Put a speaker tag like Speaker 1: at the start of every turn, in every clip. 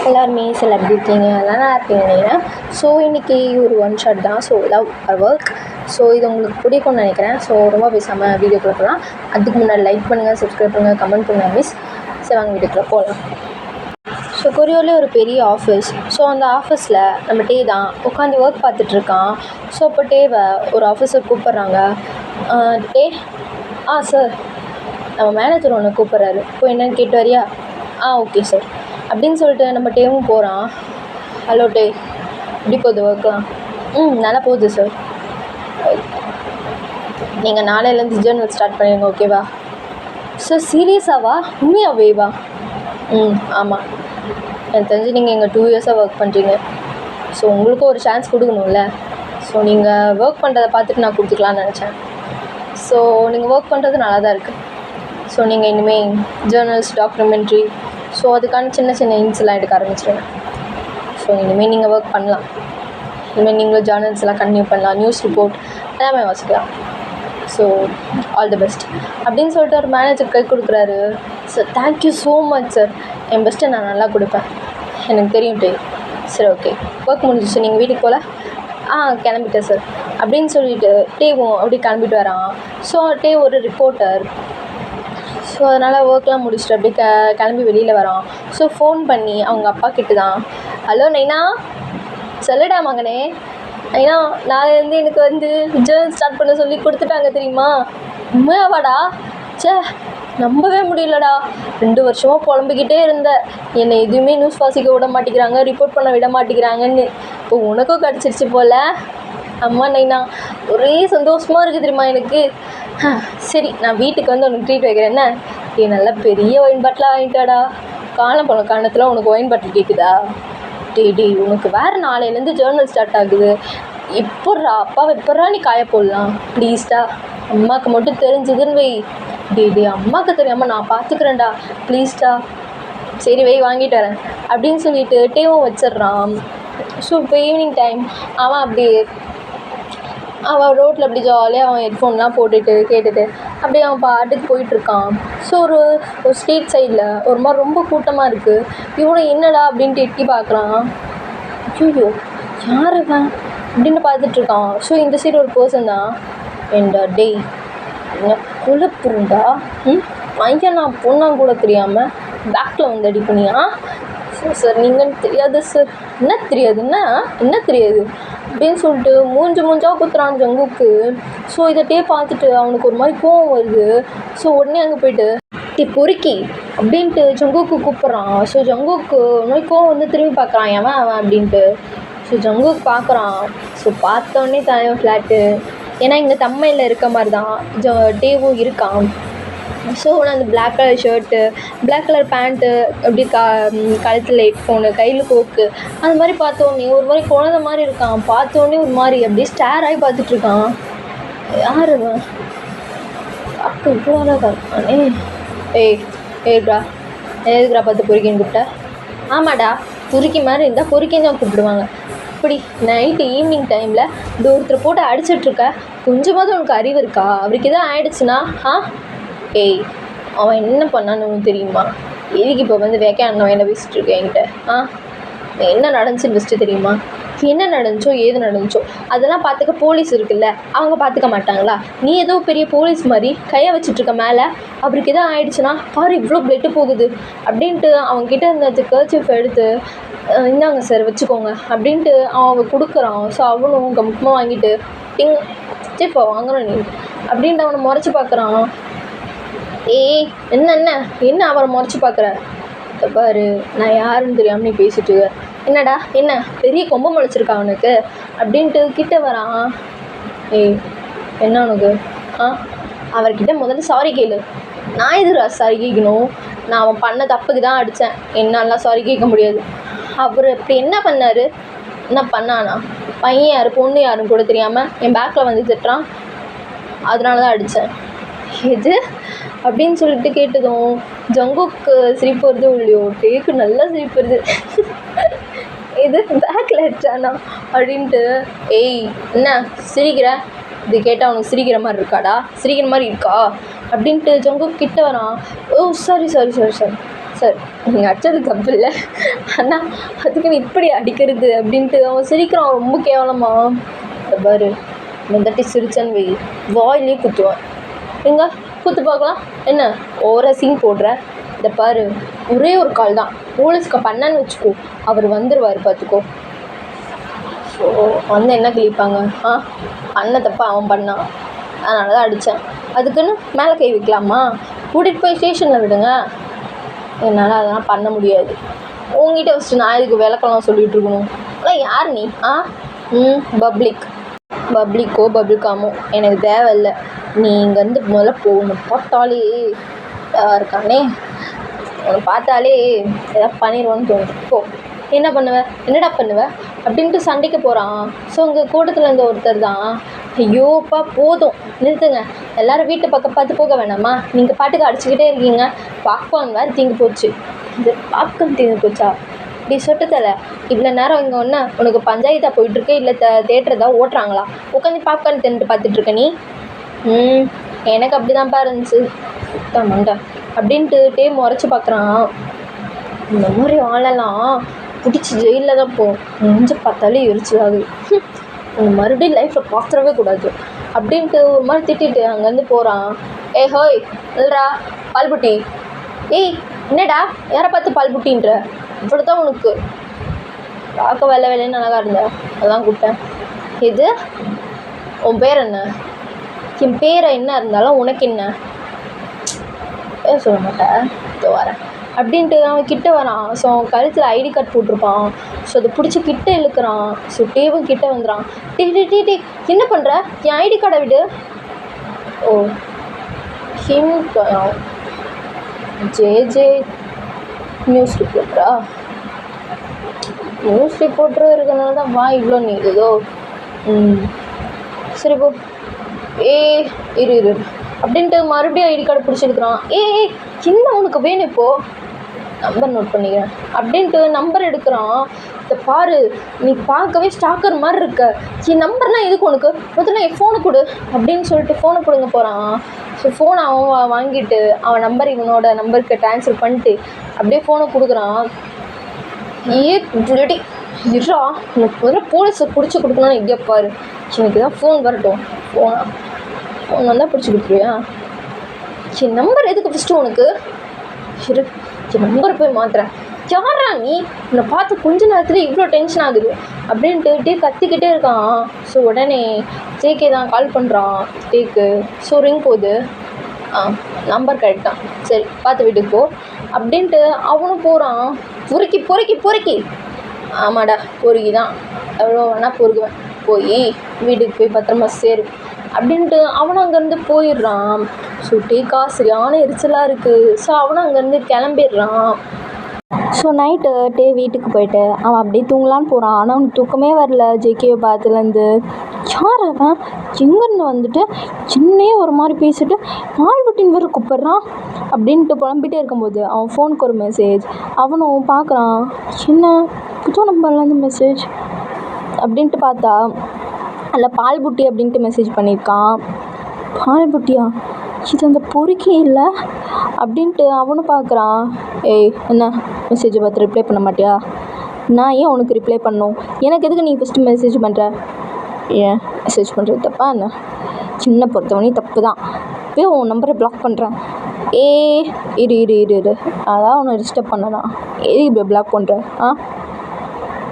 Speaker 1: எல்லாருமே சில எப்படி இருக்கீங்க, எல்லாம் நல்லா இருப்பீங்க நினைக்கிறேன். ஸோ இன்றைக்கி ஒரு ஒன் ஷாட் தான். So love or work. So இது உங்களுக்கு பிடிக்கும்னு நினைக்கிறேன். ஸோ ரொம்ப பேசாமல் வீடியோக்குள்ளே போகலாம். அதுக்கு முன்னாடி லைக் பண்ணுங்கள், சப்ஸ்கிரைப் பண்ணுங்கள், கமெண்ட் பண்ணுங்கள் மிஸ். சரி வாங்க வீடியோக்குள்ளே போகலாம். ஸோ கொரியோரில் ஒரு பெரிய ஆஃபீஸ். ஸோ அந்த ஆஃபீஸில் நம்ம டே தான் உட்காந்து ஒர்க் பார்த்துட்ருக்கான். ஸோ அப்போ டேவை ஒரு ஆஃபீஸர் கூப்பிட்றாங்க. டே சார், நம்ம மேனேஜர் ஒன்று கூப்பிட்றாரு, போய் என்னன்னு கேட்டு வரியா? ஓகே சார் அப்படின்னு சொல்லிட்டு நம்ம டேவும் போகிறான். ஹலோ டே, எப்படி போகுது ஒர்க்லாம்? நல்லா போகுது சார். நீங்கள் நாளையிலேருந்து ஜேர்னல் ஸ்டார்ட் பண்ணிடுங்க, ஓகேவா? சார் சீரியஸாவா? உண்மையாவேவா? ஆமாம். எனக்கு தெரிஞ்சு நீங்கள் எங்கள் 2 இயர்ஸாக ஒர்க் பண்ணுறீங்க. ஸோ உங்களுக்கும் ஒரு சான்ஸ் கொடுக்கணும்ல. ஸோ நீங்கள் ஒர்க் பண்ணுறதை பார்த்துட்டு நான் கொடுத்துக்கலான்னு நினச்சேன். ஸோ நீங்கள் ஒர்க் பண்ணுறது நல்லா தான் இருக்குது. ஸோ நீங்கள் இனிமேல் ஜேர்னல்ஸ், டாக்குமெண்ட்ரி, ஸோ அதுக்கான சின்ன சின்ன இன்ஸ்லாம் எடுக்க ஆரம்பிச்சிடுங்க. ஸோ இனிமேல் நீங்கள் ஒர்க் பண்ணலாம். இனிமேல் நீங்களும் ஜேர்னல்ஸ் எல்லாம் கண்டினியூ பண்ணலாம், நியூஸ் ரிப்போர்ட் எல்லாமே வாசிக்கலாம். ஸோ ஆல் தி பெஸ்ட் அப்படின்னு சொல்லிட்டு ஒரு மேனேஜர் கை கொடுக்குறாரு. Sir thank you so much sir, என் பெஸ்ட்டை நான் நல்லா கொடுப்பேன், எனக்கு தெரியும் டே. சரி ஓகே, ஒர்க் முடிஞ்சிச்சு, நீங்கள் வீட்டுக்கு போகல? கிளம்பிட்டேன் சார் அப்படின்னு சொல்லிட்டு டேவும் அப்படி கிளம்பிட்டு வரான். ஸோ டே ஒரு ரிப்போர்ட்டர். ஸோ அதனால் ஒர்க்லாம் முடிச்சுட்டு அப்படியே கிளம்பி வெளியில் வரான். ஸோ ஃபோன் பண்ணி அவங்க அப்பா கிட்ட தான், ஹலோ நைனா, சொல்லுடா மகனே, நைனா நாளையிலேருந்து எனக்கு ஜேர்னல் ஸ்டார்ட் பண்ண சொல்லி கொடுத்துட்டாங்க தெரியுமா? உண்மையாவாடா? நம்பவே முடியலடா. 2 வருஷமாக புலம்பிக்கிட்டே இருந்தேன், என்னை எதுவுமே நியூஸ் வாசிக்க விட மாட்டேங்கிறாங்க, ரிப்போர்ட் பண்ண விட மாட்டேங்கிறாங்கன்னு. இப்போ உனக்கும் கிடச்சிருச்சு போல். அம்மா நைனா, ஒரே சந்தோஷமாக இருக்குது தெரியுமா எனக்கு. சரி, நான் வீட்டுக்கு உனக்கு ட்ரீட் வைக்கிறேன். என்ன நல்லா பெரிய ஒயின் பாட்டிலாக வாங்கிட்டாடா. காலம் போன காரணத்தில் உனக்கு ஒயின் பாட்டில் கேட்குதா? டே உனக்கு வேறு நாளையிலேருந்து ஜேர்னல் ஸ்டார்ட் ஆகுது. எப்பட்றா அப்பாவை எப்பட்றா நீ காய போடலாம்? ப்ளீஸ்டா, அம்மாவுக்கு மட்டும் தெரிஞ்சதுன்னு வை. டே அம்மாவுக்கு தெரியாமல் நான் பார்த்துக்கிறேன்டா, ப்ளீஸ்டா. சரி வை, வாங்கிட்டு வரேன் அப்படின்னு சொல்லிட்டு டேவும் வச்சிட்றான். ஸோ இப்போ ஈவினிங் டைம் அவன் ரோட்டில் அப்படி ஜாலியாக அவன் ஹெட்ஃபோன்லாம் போட்டுட்டு கேட்டுட்டு அப்படியே அவன் பாட்டுக்கு போயிட்டுருக்கான். ஸோ ஒரு ஸ்ட்ரீட் சைடில் ஒரு மாதிரி ரொம்ப கூட்டமாக இருக்குது. இவனும் என்னடா அப்படின்ட்டு எட்டி பார்க்குறான். ஐயோ யார் இவன் அப்படின்னு பார்த்துட்ருக்கான். ஸோ இந்த சைடு ஒரு பர்சன் தான். ஏண்டா டே, என்ன குழப்புருண்டா? பையன் நான் பொண்ணாங்க கூட தெரியாமல் பேக்கில் அடி பண்ணியா? சார் நீங்கன்னு தெரியாது சார். என்ன தெரியாது அப்படின்னு சொல்லிட்டு மூஞ்சாக குத்துறான் ஜங்குக்கு. ஸோ இதை பார்த்துட்டு அவனுக்கு ஒரு மாதிரி கோவம் வருது. ஸோ உடனே அங்கே போயிட்டு பொறுக்கி அப்படின்ட்டு ஜங்குக்கு கூப்பிட்றான். ஸோ ஜங்குக்கு ஒரு மாதிரி கோவம் திரும்பி பார்க்குறான், அவன் அப்படின்ட்டு. ஸோ ஜங்குக்கு பார்க்குறான். ஸோ பார்த்தோன்னே தலைவன் ஃப்ளாட்டு. ஏன்னா இங்கே தம்மையில் இருக்க மாதிரி தான் டேவும் இருக்கான். ஸோ அந்த black colour shirt, black colour pant, அப்படி கழுத்தில் ஹெட்ஃபோனு, கையில் கோக்கு, அந்த மாதிரி பார்த்தோன்னே ஒரு மாதிரி குழந்த மாதிரி இருக்கான். பார்த்தோன்னே ஒரு மாதிரி அப்படியே ஸ்டேர் ஆகி பார்த்துட்ருக்கான். யார் அவன்? அப்போ இவ்வளோ அழகாக இருக்கானே. ஏய்டா, எதுக்குடா பார்த்து பொறுக்கின்னு கூப்பிட்ட? ஆமாடா, பொறுக்கி மாதிரி இருந்தால் பொறுக்கின்னு தான் கூப்பிடுவாங்க. இப்படி நைட்டு ஈவினிங் டைமில் இந்த ஒருத்தரை போட்டு அடிச்சிட்ருக்க, கொஞ்சமாவது உனக்கு அறிவு இருக்கா? அவருக்கு எதாவது ஆயிடுச்சுன்னா அவன் என்ன பண்ணான்னு உனக்கு தெரியுமா? எதுக்கு இப்போ வேக்கான என்ன பேசிகிட்டு இருக்கேன் என்கிட்ட? என்ன நடந்துச்சுன்னு ஃபஸ்ட்டு தெரியுமா? என்ன நடந்துச்சோ ஏது நடந்துச்சோ அதெல்லாம் பார்த்துக்க போலீஸ் இருக்குல்ல, அவங்க பார்த்துக்க மாட்டாங்களா? நீ ஏதோ பெரிய போலீஸ் மாதிரி கையை வச்சுட்ருக்க மேலே, அவருக்கு எதாவது ஆயிடுச்சுன்னா பாரு இவ்வளோ பிளட்டு போகுது அப்படின்ட்டு அவங்ககிட்ட இருந்த கர்ச்சீஃப் எடுத்து இந்தாங்க சார் வச்சுக்கோங்க அப்படின்ட்டு அவன் கொடுக்குறான். ஸோ அவனும் கம்முகமாக வாங்கிட்டு இப்போ வாங்குறான் நீ அப்படின்ட்டு அவனை முறைச்சி பார்க்குறான். என்ன அவரை முறைச்சி பார்க்குற? பாரு, நான் யாருன்னு தெரியாமல் நீ பேசிட்டு என்னடா, என்ன பெரிய கொம்பு முளைச்சிருக்கா அவனுக்கு அப்படின்ட்டு கிட்ட வரான். என்ன உனக்கு? அவர்கிட்ட முதல்ல சாரி கேளு. நான் எதுரா சாரி கேட்கணும்? நான் அவன் பண்ண தப்புக்கு தான் அடித்தேன், என்னாலாம் சாரி கேட்க முடியாது. அவர் இப்படி என்ன பண்ணார்? என்ன பண்ணானா? பையன் யார் பொண்ணு யாருன்னு கூட தெரியாமல் என் பேக்கில் திட்டுறான், அதனால தான் அடித்தேன். எது அப்படின்னு சொல்லிட்டு கேட்டதும் ஜங்குக்கு சிரிப்பு வருது இல்லையோ, டேக்கு நல்லா சிரிப்பு வருது. இது பேக்கில் அடிச்சானா அப்படின்ட்டு. என்ன சிரிக்கிற? இது கேட்டால் அவனுக்கு சிரிக்கிற மாதிரி இருக்காடா? சிரிக்கிற மாதிரி இருக்கா அப்படின்ட்டு ஜங்கு கிட்ட வரான். சாரி சார் நீங்கள் அடித்தது தப்பு இல்லை, ஆனால் அதுக்குன்னு இப்படி அடிக்கிறது அப்படின்ட்டு அவன் சிரிக்கிறான் ரொம்ப கேவலமாக. இந்த பாரு முந்தாட்டி சிரிச்சான்னு வை, வாயிலே குத்துவான். எங்க குத்து பார்க்கலாம், என்ன ஓவரா சீன் போடுற? இதை பாரு, ஒரே ஒரு கால் தான், போலீஸ்க்கு பண்ணான்னு வச்சுக்கோ, அவர் வந்துடுவார் பார்த்துக்கோ. ஸோ வந்து என்ன கிழிப்பாங்க? பண்ண தப்பா அவன் பண்ணான், அதனால தான் அடித்தேன். அதுக்குன்னு மேலே கை வைக்கலாமா? கூட்டிகிட்டு போய் ஸ்டேஷனில் விடுங்க. என்னால் அதெல்லாம் பண்ண முடியாது. உங்ககிட்ட ஃபஸ்ட்டு நான் இதுக்கு விளக்கெல்லாம் சொல்லிகிட்டு இருக்கணும். ஆனால் யார் நீ? பப்ளிக்கோ பப்ளிக்காமோ எனக்கு தேவையில்லை. நீ இங்கேருந்து முதல்ல போகணும். பார்த்தாலே இருக்கானே, உன்னை பார்த்தாலே எதாவது பண்ணிடுவான்னு தோணுது. போ. என்ன பண்ணுவேன்? என்னடா பண்ணுவேன் அப்படின்ட்டு சண்டைக்கு போகிறான். ஸோ உங்கள் கூட்டத்தில் இருந்த ஒருத்தர் தான், ஐயோப்பா போதும் நிறுத்துங்க, எல்லோரும் வீட்டை பக்கம் பார்த்து போக வேணாமா? நீங்கள் பாட்டுக்கு அடிச்சுக்கிட்டே இருக்கீங்க, பாப்கார்ன் வேறு தீங்கு போச்சு. இது பாப்கார்ன் தீங்கு போச்சா? இப்படி சொட்டத்தலை, இவ்வளோ நேரம் இங்கே ஒன்று உனக்கு பஞ்சாயத்தாக போயிட்டுருக்கு, இல்லை தேட்டரை தான் ஓட்டுறாங்களா? உட்காந்து பாப்கார்ன் தின்ட்டு பார்த்துட்ருக்க நீ? எனக்கு அப்படி தான்ப்பா இருந்துச்சு, சுத்தம் மண்டை அப்படின்ட்டு டேம் முறைச்சி பார்க்குறான். இந்த மாதிரி ஆளெல்லாம் பிடிச்சி ஜெயிலில் தான் போகும். நெஞ்சு பார்த்தாலே எரிச்சலாகுது. மறுபடியும் லைஃப்பில் பார்த்துடவே கூடாது அப்படின்ட்டு ஒரு மாதிரி திட்டிட்டு அங்கேருந்து போகிறான். ஹோய் இல்லைடா பால்புட்டி, என்னடா யாரை பார்த்து பால்புட்டின்ற? இப்படி தான் உனக்கு பார்க்க வேலைன்னு அழகாக இருந்தேன், அதான் கூப்பிட்டேன். இது உன் பேர் என்ன? என் பேரை என்ன இருந்தாலும் உனக்கு என்ன? சொல்ல மாட்டேன், இதோ வரேன் அப்படின்ட்டு அவன் கிட்டே வரான். ஸோ அவன் கழுத்தில் ஐடி கார்டு போட்டிருப்பான். ஸோ அதை பிடிச்சி கிட்டே இழுக்கிறான். ஸோ டேவும் கிட்டே வந்துடான். டே என்ன பண்ணுற? என் ஐடி கார்டை விடு. ஓ ஜே நியூஸ் ரிப்போர்ட்டரா? நியூஸ் ரிப்போர்ட்டரும் இருக்கிறதுனால தான் வா இவ்வளோ நீக்குதோ. சரி போ. இரு அப்படின்ட்டு மறுபடியும் ஐடி கார்டு பிடிச்சிருக்கிறான். என்ன உனக்கு வேணும் இப்போது? நம்பர் நோட் பண்ணிக்கிறேன் அப்படின்ட்டு நம்பர் எடுக்கிறான். இதை பாரு, நீ பார்க்கவே ஸ்டாக்கர் மாதிரி இருக்க, என் நம்பர்னால் எதுக்கு உனக்கு? முதல்ல என் ஃபோனை கொடு அப்படின்னு சொல்லிட்டு ஃபோனை கொடுங்க போகிறான். ஸோ ஃபோனை அவன் வாங்கிட்டு அவன் நம்பர் இவனோட நம்பருக்கு ட்ரான்ஸ்ஃபர் பண்ணிட்டு அப்படியே ஃபோனை கொடுக்குறான். ரெடி இருறா, உனக்கு முதல்ல போலீஸை பிடிச்சி கொடுக்கணும்னு எங்கேயா பாரு, எனக்கு தான் ஃபோன் வரட்டும். ஃபோன் வந்தால் பிடிச்சி கொடுத்துருவியா? என் நம்பர் எதுக்கு ஃபஸ்ட்டு உனக்கு? சரி, என் நம்பரை போய் மாத்துறேன். யாரா நீ? உன்னை பார்த்து கொஞ்ச நேரத்தில் இவ்வளோ டென்ஷன் ஆகுது அப்படின்ட்டு கத்திக்கிட்டே இருக்கான். ஸோ உடனே ஜேகே தான் கால் பண்ணுறான் டேக்கு. ஸோ ரிங் போகுது. நம்பர் கரெக்ட் தான், சரி பார்த்து வீட்டுக்கு போ அப்படின்ட்டு அவனும் போகிறான். பொறுக்கி ஆமாடா பொறுக்கி தான், எவ்வளோ வேணால் பொறுக்குவேன், போய் வீட்டுக்கு போய் பத்திரமா சேரு அப்படின்ட்டு அவனும் அங்கேருந்து போயிடுறான். ஸோ டேக்கா சரியான எரிச்சலாக இருக்குது. ஸோ அவனும் அங்கேருந்து கிளம்பிடுறான். ஸோ நைட்டு வீட்டுக்கு போயிட்டு அவன் அப்படியே தூங்கலான்னு போகிறான். ஆனால் அவனுக்கு தூக்கமே வரல. ஜேகேவை பார்த்துலேருந்து யார் அவன் எங்கேருந்து வந்துட்டு சின்னையே ஒரு மாதிரி பேசிட்டு பால்புட்டின் வேறு கூப்பிட்றான் அப்படின்ட்டு புலம்பிகிட்டே இருக்கும்போது அவன் ஃபோனுக்கு ஒரு மெசேஜ். அவனும் பார்க்குறான், என்ன புது நம்பர்லேருந்து மெசேஜ் அப்படின்ட்டு பார்த்தா அதில் பால்புட்டி அப்படின்ட்டு மெசேஜ் பண்ணியிருக்கான். பால்புட்டியா? இது அந்த பொறுக்கி இல்லை அப்படின்ட்டு அவனும் பார்க்குறான். என்ன மெசேஜை பார்த்து ரிப்ளை பண்ண மாட்டியா? நான் ஏன் உனக்கு ரிப்ளை பண்ணணும்? எனக்கு எதுக்கு நீ ஃபஸ்ட்டு மெசேஜ் பண்ணுற? ஏன் மெசேஜ் பண்ணுறது தப்பா என்ன? சின்ன பொறுத்தவனே தப்பு தான். போய் உன் நம்பரை பிளாக் பண்ணுறேன். இரு அதான் உன்னை டிஸ்டர்ப் பண்ணலாம். இப்படி பிளாக் பண்ணுற?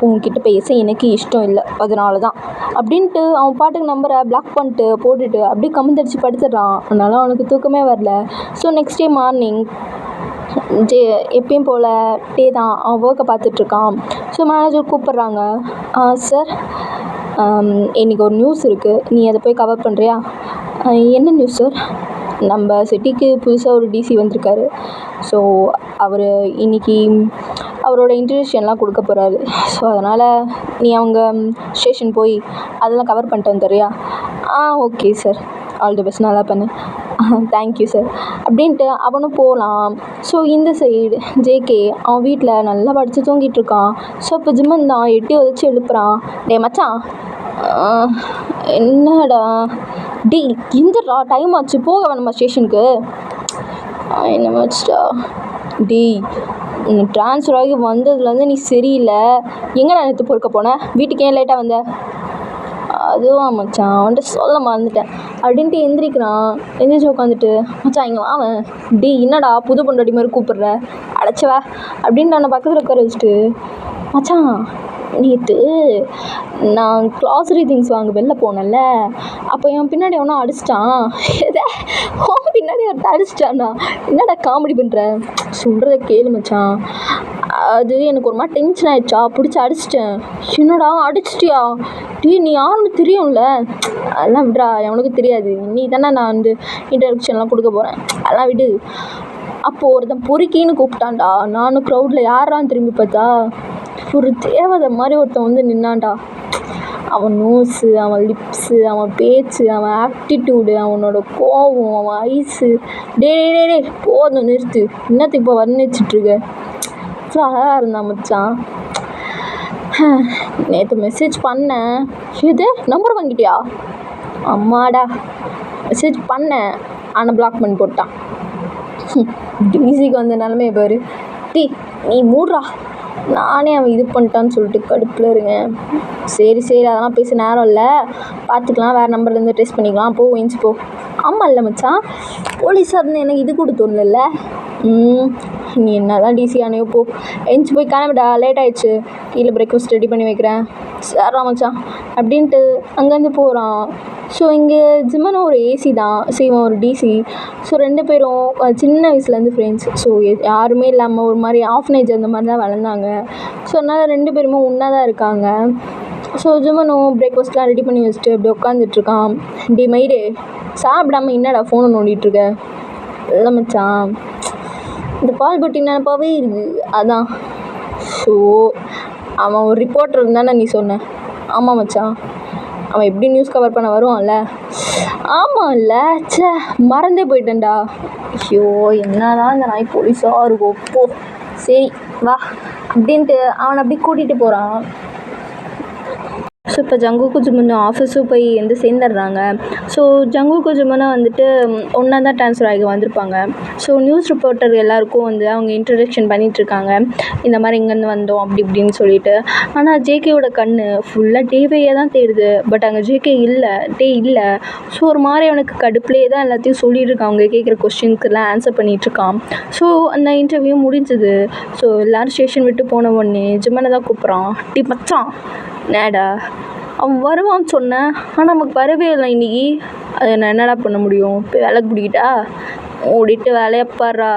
Speaker 1: உங்ககிட்ட பேச எனக்கு இஷ்டம் இல்லை, அதனால தான் அப்படின்ட்டு அவன் பாட்டுக்கு நம்பரை பிளாக் பண்ணிட்டு போட்டுட்டு அப்படியே கமிழ்ந்தடிச்சு படுத்துடுறான். அதனால அவனுக்கு தூக்கமே வரல. ஸோ நெக்ஸ்ட் டே மார்னிங் எப்பயும் போல் டே தான் அவன் ஒர்க்கை பார்த்துட்ருக்கான். ஸோ மேனேஜர் கூப்பிட்றாங்க. சார் இன்றைக்கி ஒரு நியூஸ் இருக்குது, நீ அதை போய் கவர் பண்ணுறியா? என்ன நியூஸ் சார்? நம்ம சிட்டிக்கு புதுசாக ஒரு டிசி வந்திருக்காரு. ஸோ அவர் இன்றைக்கி அவரோட இன்ட்ரடியூஷன்லாம் கொடுக்க போகிறாரு. ஸோ அதனால் நீ அவங்க ஸ்டேஷன் போய் அதெல்லாம் கவர் பண்ணிட்டு வந்துடுறியா? Okay sir, all the best, நல்லா பண்ணு, தேங்க்யூ சார் அப்படின்ட்டு அவனும் போகலாம். ஸோ இந்த சைடு ஜேகே அவன் வீட்டில் நல்லா படித்து தூங்கிட்டு இருக்கான். ஸோ இப்போ ஜிம்மன் தான் எட்டி உதச்சி எழுப்புறான். டே மச்சான், என்னடா எந்தடா டைம் ஆச்சு, போக வேணாமா ஸ்டேஷனுக்கு? என்ன மச்சா ட்ரான்ஸ்ஃபர் ஆகி வந்ததுலேருந்து நீ சரியில்லை. எங்கடா நேற்று பொறுக்க போனேன்? வீட்டுக்கு ஏன் லேட்டாக வந்த? அதுவா மச்சான், அவன்கிட்ட சொல்ல மறந்துட்டேன் அப்படின்ட்டு எந்திரிக்கிறான். எந்திரிச்சு உட்காந்துட்டு, மச்சான் இங்கே அவன் என்னடா புது பொண்டாட்டி மாதிரி கூப்பிடுற, அடைச்சவா அப்படின்ட்டு அவனை பக்கத்தில் உட்கார வச்சுட்டு, மச்சான் நேற்று நான் க்ளாஸரி திங்ஸ் வாங்க வெளில போனேன்ல, அப்போ என் பின்னாடி அவனும் அடிச்சிட்டான். எதை உன் பின்னாடி ஒருத்த அடிச்சிட்டான்டா? என்னடா காமெடி பண்ணுற? சொல்கிறத கேளு மச்சான். அது எனக்கு ஒரு மாதிரி டென்ஷன் ஆகிடுச்சா, பிடிச்சி அடிச்சிட்டேன். என்னடா அடிச்சிட்டியா? நீ யாருன்னு தெரியும்ல? அதெல்லாம் விட்றா, அவனுக்கு தெரியாது. நீ தானே நான் வந்து இன்ட்ரடக்ஷன்லாம் கொடுக்க போகிறேன், அதெல்லாம் விடு. அப்போது ஒருத்தன் பொறுக்கின்னு கூப்பிட்டான்டா. நானும் க்ரௌடில் யாரான்னு திரும்பி பார்த்தா ஒரு தேவதை மாதிரி ஒருத்தன் வந்து நின்னான்டா. அவன் நோஸு, அவன் லிப்ஸு, அவன் பேச்சு, அவன் ஆக்டிடியூடு, அவனோட கோவம், அவன் ஐஸு. டே போதும் நிறுத்து, என்னத்துக்கு இப்போ வர்ணிச்சிட்ருக்க? அழகாக இருந்தான் மச்சான். நேற்று மெசேஜ் பண்ணேன். எது நம்பர் வாங்கிட்டியா? அம்மாடா, மெசேஜ் பண்ணேன் ஆனால் பிளாக் பண்ணி போட்டான். டிசிக்கு வந்த நிலமையை பாரு. நீ மூடுறா, நானே அவன் இது பண்ணிட்டான்னு சொல்லிட்டு கடுப்பில் இருங்க. சரி அதெல்லாம் பேச நேரம் இல்லை, பார்த்துக்கலாம், வேறு நம்பர்லேருந்து ட்ரேஸ் பண்ணிக்கலாம். எஞ்சி போ. ஆமாம் இல்லை மச்சான், போலீஸாக இருந்து எனக்கு இது கூட தோணல. நீ என்ன தான் டிசி ஆனையோ போ, எஞ்சி போய் கிளம்பிடா, லேட் ஆகிடுச்சு, கீழே பிரேக்ஃபாஸ்ட் ரெடி பண்ணி வைக்கிறேன். சரிடா மச்சான் அப்படின்ட்டு அங்கேருந்து போகிறான். ஸோ இங்கே ஜிம்மனோ ஒரு ஏசி தான், இவன் ஒரு டிசி. ஸோ 2 பேரும் சின்ன வயசுலேருந்து ஃப்ரெண்ட்ஸ். ஸோ யாருமே இல்லாமல் ஒரு மாதிரி ஆஃப்னேஜ் அந்த மாதிரி தான் வளர்ந்தாங்க. ஸோ அதனால் 2 பேருமே ஒன்றா தான் இருக்காங்க. ஸோ ஜிம்மனோ பிரேக்ஃபாஸ்ட்லாம் ரெடி பண்ணி வச்சுட்டு அப்படி உட்காந்துட்ருக்கான். மயிரே சாப்பிடாமல் என்னடா ஃபோனை நோண்டிகிட்ருக்க? இல்லை மச்சான், இந்த பால் பட்டி நினப்பாவே இருக்குது, அதான். ஸோ அவன் ஒரு ரிப்போர்ட்டர் இருந்தானே நீ சொன்ன? ஆமாம் மச்சான், அவன் எப்படி நியூஸ் கவர் பண்ண வருவான்ல? ஆமாம் இல்லை, மறந்தே போயிட்டேன்டா. ஐயோ என்னதான் இந்த நாய் போலீஸாக இருக்கும். சரி வா அப்படின்ட்டு அவனை அப்படி கூட்டிகிட்டு போகிறான். ஸோ இப்போ ஜங்குக்கு ஜிம்மனும் ஆஃபீஸும் போய் வந்து சேர்ந்துடுறாங்க. ஸோ ஜங்குக்கு ஜிம்மனும் வந்துட்டு ஒன்றா தான் ட்ரான்ஸ்ஃபர் ஆகி வந்திருப்பாங்க. ஸோ நியூஸ் ரிப்போர்ட்டர் எல்லாேருக்கும் வந்து அவங்க இன்ட்ரடக்ஷன் பண்ணிகிட்ருக்காங்க, இந்த மாதிரி இங்கேருந்து வந்தோம் அப்படி இப்படின்னு சொல்லிட்டு. ஆனால் ஜேகேயோட கண் ஃபுல்லாக டேவையே தான் தேடுது. பட் அங்கே ஜேகே இல்லை. ஸோ ஒரு மாதிரி அவனுக்கு கடுப்புலேயே தான் எல்லாத்தையும் சொல்லிகிட்ருக்கான். அவங்க கேட்குற கொஸ்டின்ஸ்க்கெல்லாம் ஆன்சர் பண்ணிகிட்ருக்கான். ஸோ அந்த இன்டர்வியூ முடிஞ்சுது. ஸோ எல்லோரும் ஸ்டேஷன் விட்டு போன உடனே ஜிம்மனை தான் கூப்பிட்றான். மச்சான் நேடா அவன் வருவான்னு சொன்னேன், ஆனால் நமக்கு வரவே இல்லை இன்றைக்கி. அதை நான் என்னடா பண்ண முடியும்? இப்போ வேலைக்கு பிடிக்கிட்டா ஓடிட்டு வேலையை பாடுறா.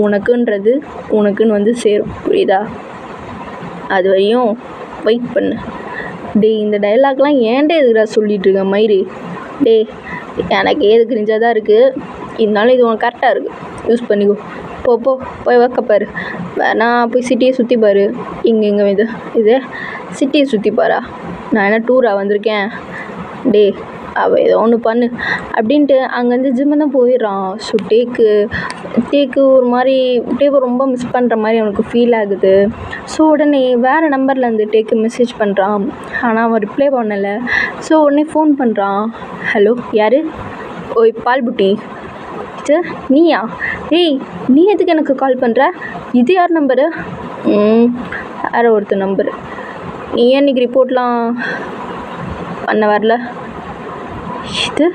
Speaker 1: உனக்குன்னு வந்து சேரும், புரியுதா? அது வரையும் வெயிட் பண்ணு. இந்த டைலாக்லாம் ஏன்டே எதுக்குடா சொல்லிகிட்ருக்க மயிறு? எனக்கு ஏது கிரிஞ்சாக தான் இருக்குது, இருந்தாலும் இது உனக்கு கரெக்டாக இருக்குது, யூஸ் பண்ணிக்கோ. போய் வைக்கப்பாரு, வேணா போய் சிட்டியை சுற்றி பாரு. இங்கே இது சிட்டியை சுற்றி பாரா? நான் என்ன டூரா வந்திருக்கேன்? அவள் ஏதோ ஒன்று பண்ணு அப்படின்ட்டு அங்கேருந்து ஜிம்மு தான் போயிடுறான். ஸோ டேக்கு ஒரு மாதிரி டேவை ரொம்ப மிஸ் பண்ணுற மாதிரி அவனுக்கு ஃபீல் ஆகுது. ஸோ உடனே வேறு நம்பர்லேருந்து டேக்கு மெசேஜ் பண்ணுறான், ஆனால் அவன் ரிப்ளை பண்ணலை. ஸோ உடனே ஃபோன் பண்ணுறான். ஹலோ யார்? ஓய் பால்புட்டி, நீயா? நீ எதுக்கு எனக்கு கால் பண்ணுற? இது யார் நம்பரு? வேறு ஒருத்தர் நம்பரு. நீ ஏன் இன்றைக்கி ரிப்போர்ட்லாம் பண்ண வரல? இது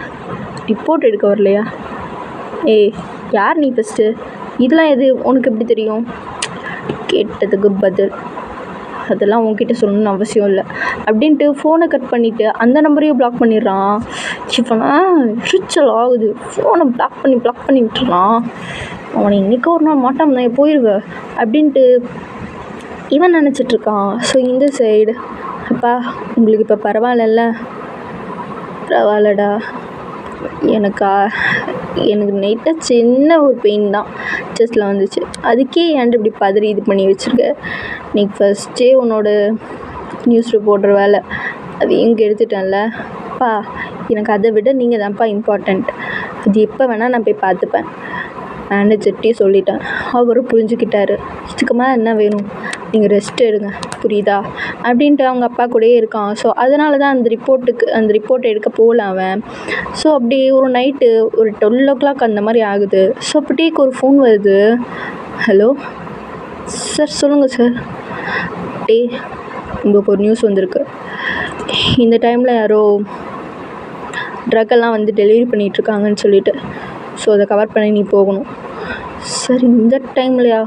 Speaker 1: ரிப்போர்ட் எடுக்க வரலையா? யார் நீ ஃபஸ்ட்டு? இதெல்லாம் எது உனக்கு எப்படி தெரியும்? கேட்டதுக்கு பதில், அதெல்லாம் உன்கிட்ட சொல்லணும்னு அவசியம் இல்லை அப்படின்ட்டு ஃபோனை கட் பண்ணிவிட்டு அந்த நம்பரையும் பிளாக் பண்ணிடுறான். இவனா எரிச்சல் ஆகுது. ஃபோனை பிளாக் பண்ணி விட்டுறான். அவனை இன்றைக்கி ஒரு நாள் மாட்டான் தான் போயிடுவ அப்படின்ட்டு இவன் நினச்சிட்ருக்கான். ஸோ இந்த சைடு, அப்பா உங்களுக்கு இப்போ பரவாயில்லல்ல? பரவாயில்லடா, எனக்கு நைட்டாக சின்ன ஒரு பெயின் தான் செஸ்ட்டில் வந்துச்சு, அதுக்கே ஏன்ட்டு இப்படி பதறி இது பண்ணி வச்சுருக்க? நீ ஃபஸ்ட்டே உன்னோட நியூஸ் ரிப்போர்ட்டர் வேலை அதையும் எடுத்துட்டேன்ல அப்பா. எனக்கு அதை விட நீங்கள் தான்ப்பா இம்பார்ட்டண்ட். அது எப்போ வேணால் நான் போய் பார்த்துப்பேன். மேனேஜர்கிட்டே சொல்லிட்டேன், அவரும் புரிஞ்சுக்கிட்டாரு. இதுக்கு மேலே என்ன வேணும்? நீங்கள் ரெஸ்ட் எடுங்க, புரியுதா? அப்படின்ட்டு அவங்க அப்பா கூடயே இருக்கான். ஸோ அதனால தான் அந்த ரிப்போர்ட் எடுக்க போகல அவன். ஸோ அப்படி ஒரு நைட்டு ஒரு 12 o'clock அந்த மாதிரி ஆகுது. ஸோ அப்போ டேக்கு ஒரு ஃபோன் வருது. ஹலோ சார் சொல்லுங்கள் சார். டேய், உங்களுக்கு ஒரு நியூஸ் வந்திருக்கு. இந்த டைமில் யாரோ ட்ரக்கெல்லாம் வந்து டெலிவரி பண்ணிகிட்ருக்காங்கன்னு சொல்லிட்டு, ஸோ அதை கவர் பண்ணி நீ போகணும். சார் இந்த டைம்லையா?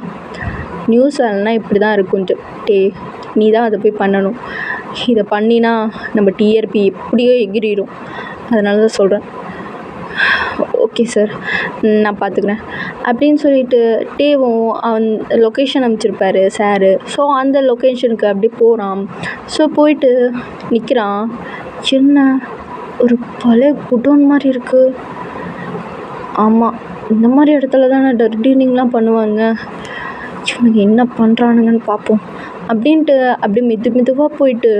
Speaker 1: நியூஸ் அதெல்லாம் இப்படி தான் இருக்குன்ட்டு. நீ தான் அதை போய் பண்ணணும். இதை பண்ணினா நம்ம டிஆர்பி எப்படியோ எகிரிடும். அதனால தான் சொல்கிறேன். ஓகே சார், நான் பார்த்துக்கிறேன் அப்படின்னு சொல்லிட்டு டேவும் அவன் லொக்கேஷன் அனுப்பிச்சிருப்பாரு சாரு. ஸோ அந்த லொக்கேஷனுக்கு அப்படி போகிறான். ஸோ போயிட்டு நிற்கிறான். என்ன ஒரு பழைய குடோன் மாதிரி இருக்குது. ஆமாம், இந்த மாதிரி இடத்துல தானே டர்டீனிங்லாம் பண்ணுவாங்க. இவனுங்க என்ன பண்ணுறானுங்கன்னு பார்ப்போம் அப்படின்ட்டு அப்படி மெதுவாக போயிட்டு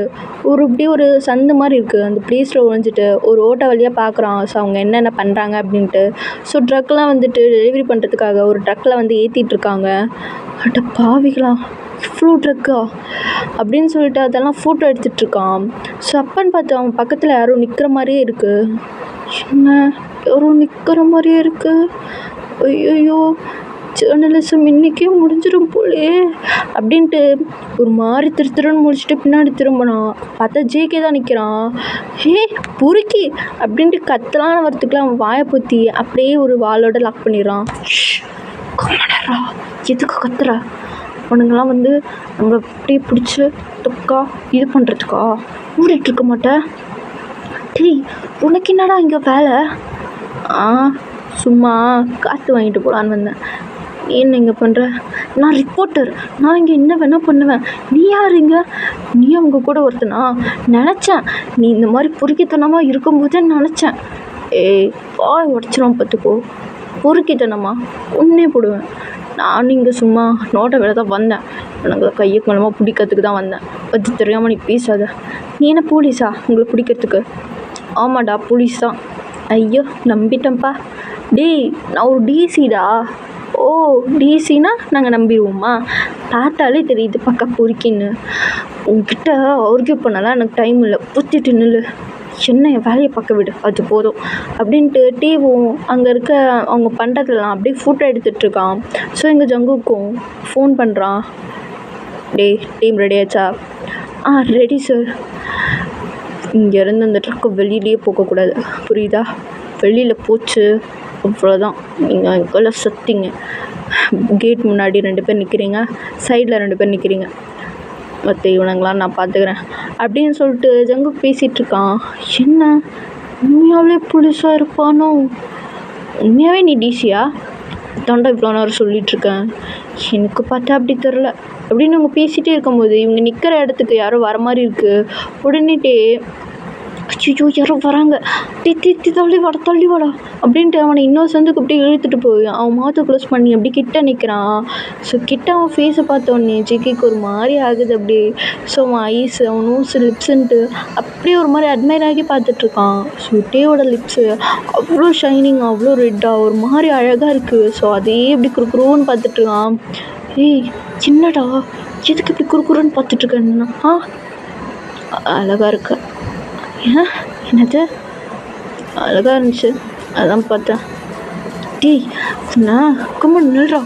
Speaker 1: இப்படி ஒரு சந்து மாதிரி இருக்குது. அந்த ப்ளேஸில் ஒழிஞ்சிட்டு ஒரு ஓட்டை வழியாக பார்க்குறான். ஸோ அவங்க என்னென்ன பண்ணுறாங்க அப்படின்ட்டு. ஸோ ட்ரக்லாம் வந்துட்டு டெலிவரி பண்ணுறதுக்காக ஒரு ட்ரக்கில் வந்து ஏற்றிட்டுருக்காங்க. அட பாவிகளா, இவ்வளோ ட்ரக்கா அப்படின்னு சொல்லிட்டு அதெல்லாம் ஃபோட்டோ எடுத்துகிட்ருக்கான். ஸோ அப்பன்னு பார்த்து அவன் பக்கத்தில் யாரும் நிற்கிற மாதிரியே இருக்குது. என்ன யாரோ நிற்கிற மாதிரியே இருக்குது. ஐயோ, ஜேர்னலிசம் இன்றைக்கே முடிஞ்சிடும் போலே அப்படின்ட்டு ஒரு மாதிரி திருன்னு முடிச்சுட்டு பின்னாடி திரும்பினான். பார்த்தா ஜேகே தான் நிற்கிறான். பொறுக்கி அப்படின்ட்டு கத்தலான்னு வரத்துக்குலாம் அவன் வாயை பொத்தி அப்படியே ஒரு வாளோட லாக் பண்ணிடுறான். கம்மனரா, எதுக்கு கத்துற? அவனுங்கெல்லாம் வந்து நம்மளை அப்படியே பிடிச்சி தொக்கா இது பண்ணுறதுக்கா? மூடிட்டு இருக்க மாட்டேன். டேய், உனக்கு என்னடா இங்கே வேலை? சும்மா காற்று வாங்கிட்டு போகலான்னு வந்தேன். என்ன இங்கே பண்ணுற? நான் ரிப்போர்ட்டர். நான் இங்கே என்ன வேணால் பண்ணுவேன். நீ யார் இங்கே? நீ அவங்க கூட ஒருத்தனா? நினச்சேன் நீ இந்த மாதிரி பொறுக்கித்தனமாக இருக்கும்போதே நினச்சேன். வாய் உடச்சிரும் பார்த்துக்கோ. பொறுக்கித்தனமா ஒன்றே போடுவேன். நான் இங்கே சும்மா நோட்டை வேலை தான் வந்தேன். எனக்கு கையை குளமாக பிடிக்கிறதுக்கு தான் வந்தேன். பற்றி தெரியாமல் நீ பேசாத. நீ என்ன போலீஸா உங்களை பிடிக்கிறதுக்கு? ஆமாடா, போலீஸ் தான். ஐயோ, நம்பிட்டேன்ப்பா. டேய், நான் ஒரு டிசிடா. ஓ, டிசினா நாங்கள் நம்பிடுவோமா? பார்த்தாலே தெரியுது பக்கா பொறுக்கின்னு. உங்ககிட்ட ஆர்கியூ பண்ணலாம் எனக்கு டைம் இல்லை. புத்திட்டு நில்லு. என்ன என் வேலையை பார்க்க விடு, அது போதும் அப்படின்ட்டு டீவும் அங்கே இருக்க அவங்க பண்ணுறதெல்லாம் அப்படியே ஃபோட்டோ எடுத்துகிட்ருக்கான். ஸோ எங்கள் ஜங்குக்கும் ஃபோன் பண்ணுறான். டேய், டீம் ரெடி ஆச்சா? Ready sir. இங்கேருந்து அந்த ட்ரக்கை வெளியிலேயே போகக்கூடாது, புரியுதா? வெளியில் போச்சு அவ்வளோதான். நீங்கள் எங்கெல்லாம் சத்திங்க. கேட் முன்னாடி 2 பேர் நிற்கிறீங்க, சைடில் 2 பேர் நிற்கிறீங்க. மற்ற இவனுங்களாம் நான் பார்த்துக்கிறேன் அப்படின்னு சொல்லிட்டு ஜங்கு பேசிகிட்ருக்கான். என்ன உண்மையாகவே போலீஸாக இருப்பானோ? உண்மையாகவே நீ டிசியா? தாண்டா இவ்வளோ நேரம் சொல்லிகிட்ருக்கேன். எனக்கு பார்த்தா அப்படி தெரில அப்படின்னு அவங்க பேசிகிட்டே இருக்கும்போது இவங்க நிற்கிற இடத்துக்கு யாரோ வர மாதிரி இருக்குது. உடனேட்டே ஐயோ யாரோ வராங்க, தள்ளி வாடா அப்படின்ட்டு அவனை இன்னொரு சந்துக்கு அப்படியே இழுத்துட்டு போய் அவன் மாற்ற க்ளோஸ் பண்ணி அப்படி கிட்ட நிற்கிறான். ஸோ கிட்ட அவன் ஃபேஸை பார்த்தோன்னே ஜெக்கிக்கு ஒரு மாதிரி ஆகுது அப்படியே. ஸோ அவன் ஐஸு, அவன் நோஸு, லிப்ஸுன்ட்டு அப்படியே ஒரு மாதிரி அட்மையர் ஆகி பார்த்துட்ருக்கான். ஸோ டேவோட லிப்ஸு அவ்வளோ ஷைனிங், அவ்வளோ ரெட்டாக ஒரு மாதிரி அழகாக இருக்குது. ஸோ அதே இப்படி குறுக்குறுன்னு பார்த்துட்ருக்கான். என்னடா எதுக்கு இப்படி குறுக்குறுன்னு பார்த்துட்ருக்கேன்னா? அழகாக இருக்க. என்னது அழகாக இருந்துச்சு, அதான் பார்த்தேன். டேய், நான் கம்மன் நில்றா.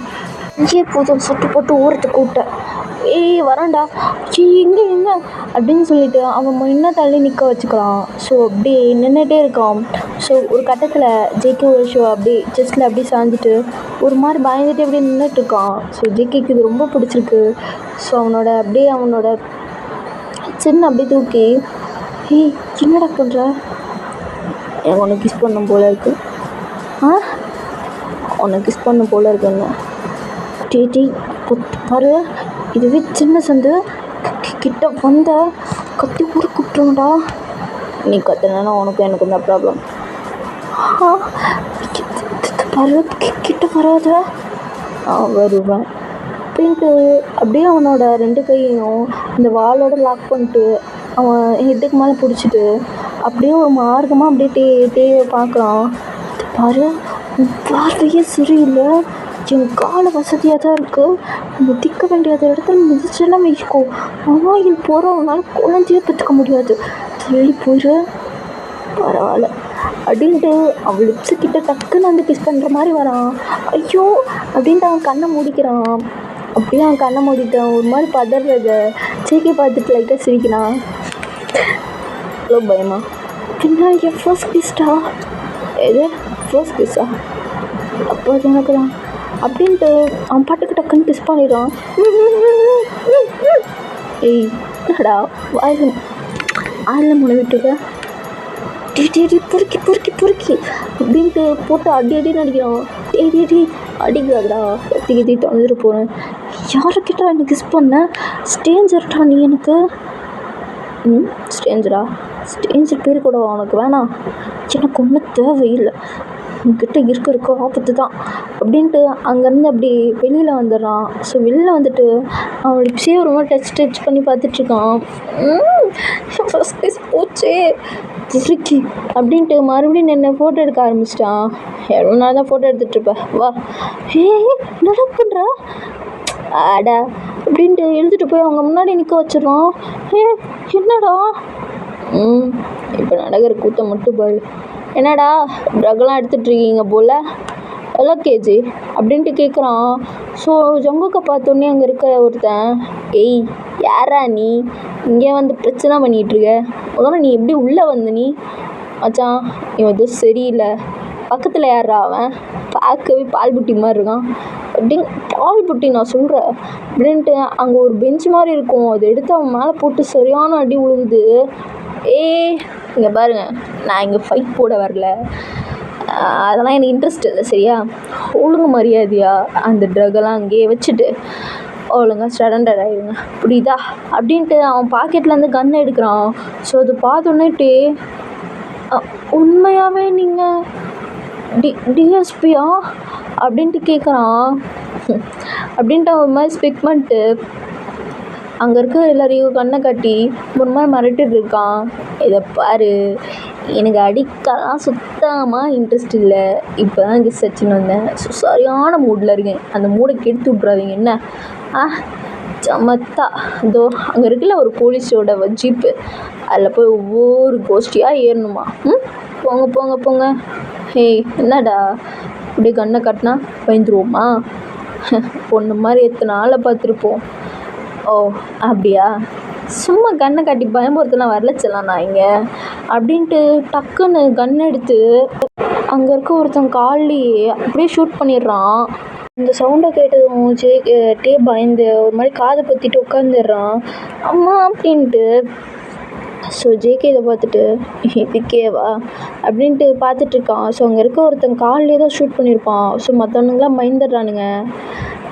Speaker 1: இங்கே போதும் சுட்டு போட்டு ஓரத்தை கூப்பிட்டேன். வரேன்டா. எங்கே அப்படின்னு சொல்லிட்டு அவன் இன்னும் தள்ளி நிற்க வச்சுக்கலாம். ஸோ அப்படியே நின்றுட்டே இருக்கான். ஸோ ஒரு கட்டத்தில் ஜேகே ஒரு ஷோ அப்படியே செஸ்ட்டில் அப்படியே சாஞ்சிட்டு ஒரு மாதிரி பயந்துட்டு அப்படியே நின்றுட்டுருக்கான். ஸோ ஜேகேக்கு இது ரொம்ப பிடிச்சிருக்கு. ஸோ அவனோட சின்ன அப்படியே தூக்கி என்னடா பண்ணுற? எனக்கு உனக்கு கிஸ் பண்ணும் போல இருக்கு. உனக்கு கிஸ் பண்ணும் போல இருக்குங்க. டீ பாரு, இதுவே சின்ன சந்து, கிட்ட வந்த கத்தி ஊற கூப்பிட்டுருங்கடா. நீ கத்துனா உனக்கும் எனக்கும் தான் ப்ராப்ளம். பாரு, கிட்ட வராத. வருவேன் அப்படின்ட்டு அப்படியே அவனோட 2 கையையும் இந்த வாளோட லாக் பண்ணிட்டு அவன் ஹெட்டுக்கு மேலே பிடிச்சிட்டு அப்படியே ஒரு மார்க்கமாக அப்படியே டேவை பார்க்குறான். பாரு, பார்வையே சரியில்லை. என் கால வசதியாக தான் இருக்குது. மிதிக்க வேண்டியது இடத்துல மிதிச்செல்லாம் வைக்கும். ஆயில் போகிறவனால குழந்தையே பெற்றுக்க முடியாது. தள்ளி போயிரு. பரவாயில்ல அப்படின்ட்டு அவன் லிப்ஸு கிட்ட டக்குன்னு வந்து கிஸ் பண்ணுற மாதிரி வரான். ஐயோ அப்படின்ட்டு அவன் கண்ணை மூடிக்கிறான். அப்படியே அவன் கண்ணை மூடிட்டான். ஒரு மாதிரி பதறத ஜேகே பார்த்துட்டு லைட்டாக சிரிக்கிறான். அவ்வளோ பயமா? பின்னா என் ஃபர்ஸ்ட் கிஸ்டா? எது ஃபர்ஸ்ட் கிஸ்ஸா? அப்போ அது எனக்கு தான் அப்படின்ட்டு அவன் பாட்டுக்கு டக்குன்னு கிஸ் பண்ணிடுறான். ஏய் என்னடா வாயில் முனைவிட்டுருக்க? டி பொறுக்கி பொறுக்கி பொறுக்கி அப்படின்ட்டு போட்டு அடி நடிக்கிறான். டே அடிக்காதடா, கத்தி தொலைஞ்சிட்டு போகிறேன். யாருக்கிட்ட எனக்கு கிஸ் பண்ண? ஸ்ட்ரேஞ்சர்டா நீ எனக்கு. ஸ்ட்ரேஞ்சரா? ஸ்ட்ரேஞ்சர் பேர் கூட உனக்கு வேணாம். எனக்கு ஒன்றும் தேவையில்லை. உங்ககிட்ட இருக்க ஆபத்து தான் அப்படின்ட்டு அங்கேருந்து அப்படி வெளியில் வந்துடுறான். ஸோ வெளியில் வந்துட்டு அவன் லிப்ஸே ஒரு மாதிரி டச் பண்ணி பார்த்துட்ருக்கான். ஃபஸ்ட் கிஸ் போச்சே திருக்கி அப்படின்ட்டு மறுபடியும் நின்று ஃபோட்டோ எடுக்க ஆரம்பிச்சிட்டான். எவ்வளோ நாள் தான் ஃபோட்டோ எடுத்துகிட்ருப்பேன், வா. நல்லா பண்ணுறா ஆடா அப்படின்ட்டு எழுதிட்டு போய் அவங்க முன்னாடி நிற்க வச்சிடறான். என்னடா? இப்போ நடக்கிற கூத்த மட்டும் பாரு. என்னடா ட்ரக்லாம் எடுத்துகிட்ருக்கீங்க போல், எவ்வளோ கேஜி அப்படின்ட்டு கேட்குறான். ஸோ ஜங்குக்கை பார்த்தோன்னே அங்கே இருக்க ஒருத்தன், ஏய் யாரா நீ இங்கே வந்து பிரச்சனை பண்ணிகிட்ருக்க? முதல்ல நீ எப்படி உள்ளே வந்த? நீ மச்சான் இவன் எதுவும் சரியில்லை. பக்கத்தில் யாரா அவன்? பார்க்கவே பால் புட்டி மாதிரி இருக்கான். அப்படிங்க பால் புட்டி நான் சொல்கிறேன் அப்படின்ட்டு அங்கே ஒரு பெஞ்ச் மாதிரி இருக்கும், அதை எடுத்து அவன் மேலே போட்டு சரியான அடி உழுகுது. இங்கே பாருங்க, நான் இங்கே ஃபைட் போட வரல, அதெல்லாம் எனக்கு இன்ட்ரெஸ்ட் இல்லை சரியா? ஒழுங்கு மரியாதையா அந்த ட்ரக்கெல்லாம் அங்கேயே வச்சுட்டு ஒழுங்காக சரண்டர் ஆகிடுங்க புரியுதா? அப்படின்ட்டு அவன் பாக்கெட்லேருந்து கன் எடுக்கிறான். ஸோ அது பார்த்தோன்னேட்டு உண்மையாகவே நீங்கள் டிஎஸ்பியா அப்படின்ட்டு கேட்குறான். அப்படின்ட்டு அவன் ஒரு மாதிரி ஸ்பெக் பண்ணிட்டு அங்கே இருக்க எல்லாரையும் கண்ணை காட்டி ஒரு மாதிரி மிரட்டிட்டு இருக்கான். இதை பாரு, எனக்கு அடிக்கலாம் சுத்தமாக இன்ட்ரெஸ்ட் இல்லை. இப்போ தான் இங்கே சச்சின் வந்தேன். ஸோ சரியான மூடில் இருக்கேன். அந்த மூடை கெடுத்து விட்றாதீங்க என்ன? சமத்தா இதோ அங்கே இருக்குல்ல ஒரு போலீஸோட ஜீப்பு, அதில் போய் ஒவ்வொரு கோஷ்டியாக ஏறணுமா? போங்க போங்க போங்க. என்னடா அப்படியே கண்ணை காட்டினா பயந்துருவோமா? பொண்ணு மாதிரி எத்தனை ஆளை பார்த்துருப்போம். ஓ அப்படியா? சும்மா கண்ணை காட்டி பயமுறுத்தலாம் வரலச்சலாம் நான் இங்கே அப்படின்ட்டு டக்குன்னு கன் எடுத்து அங்கே இருக்க ஒருத்தன் கால்லையே அப்படியே ஷூட் பண்ணிடுறான். இந்த சவுண்டை கேட்டதும் டே பயந்து ஒரு மாதிரி காதை பற்றிட்டு உட்காந்துடுறான். அம்மா அப்படின்ட்டு. ஸோ ஜேகே இதை பார்த்துட்டு இதுக்கேவா அப்படின்ட்டு பார்த்துட்ருக்கான். ஸோ அங்கே இருக்க ஒருத்தன் கால்லே தான் ஷூட் பண்ணியிருப்பான். ஸோ மற்றவனுங்களாம் பயந்துடுறானுங்க.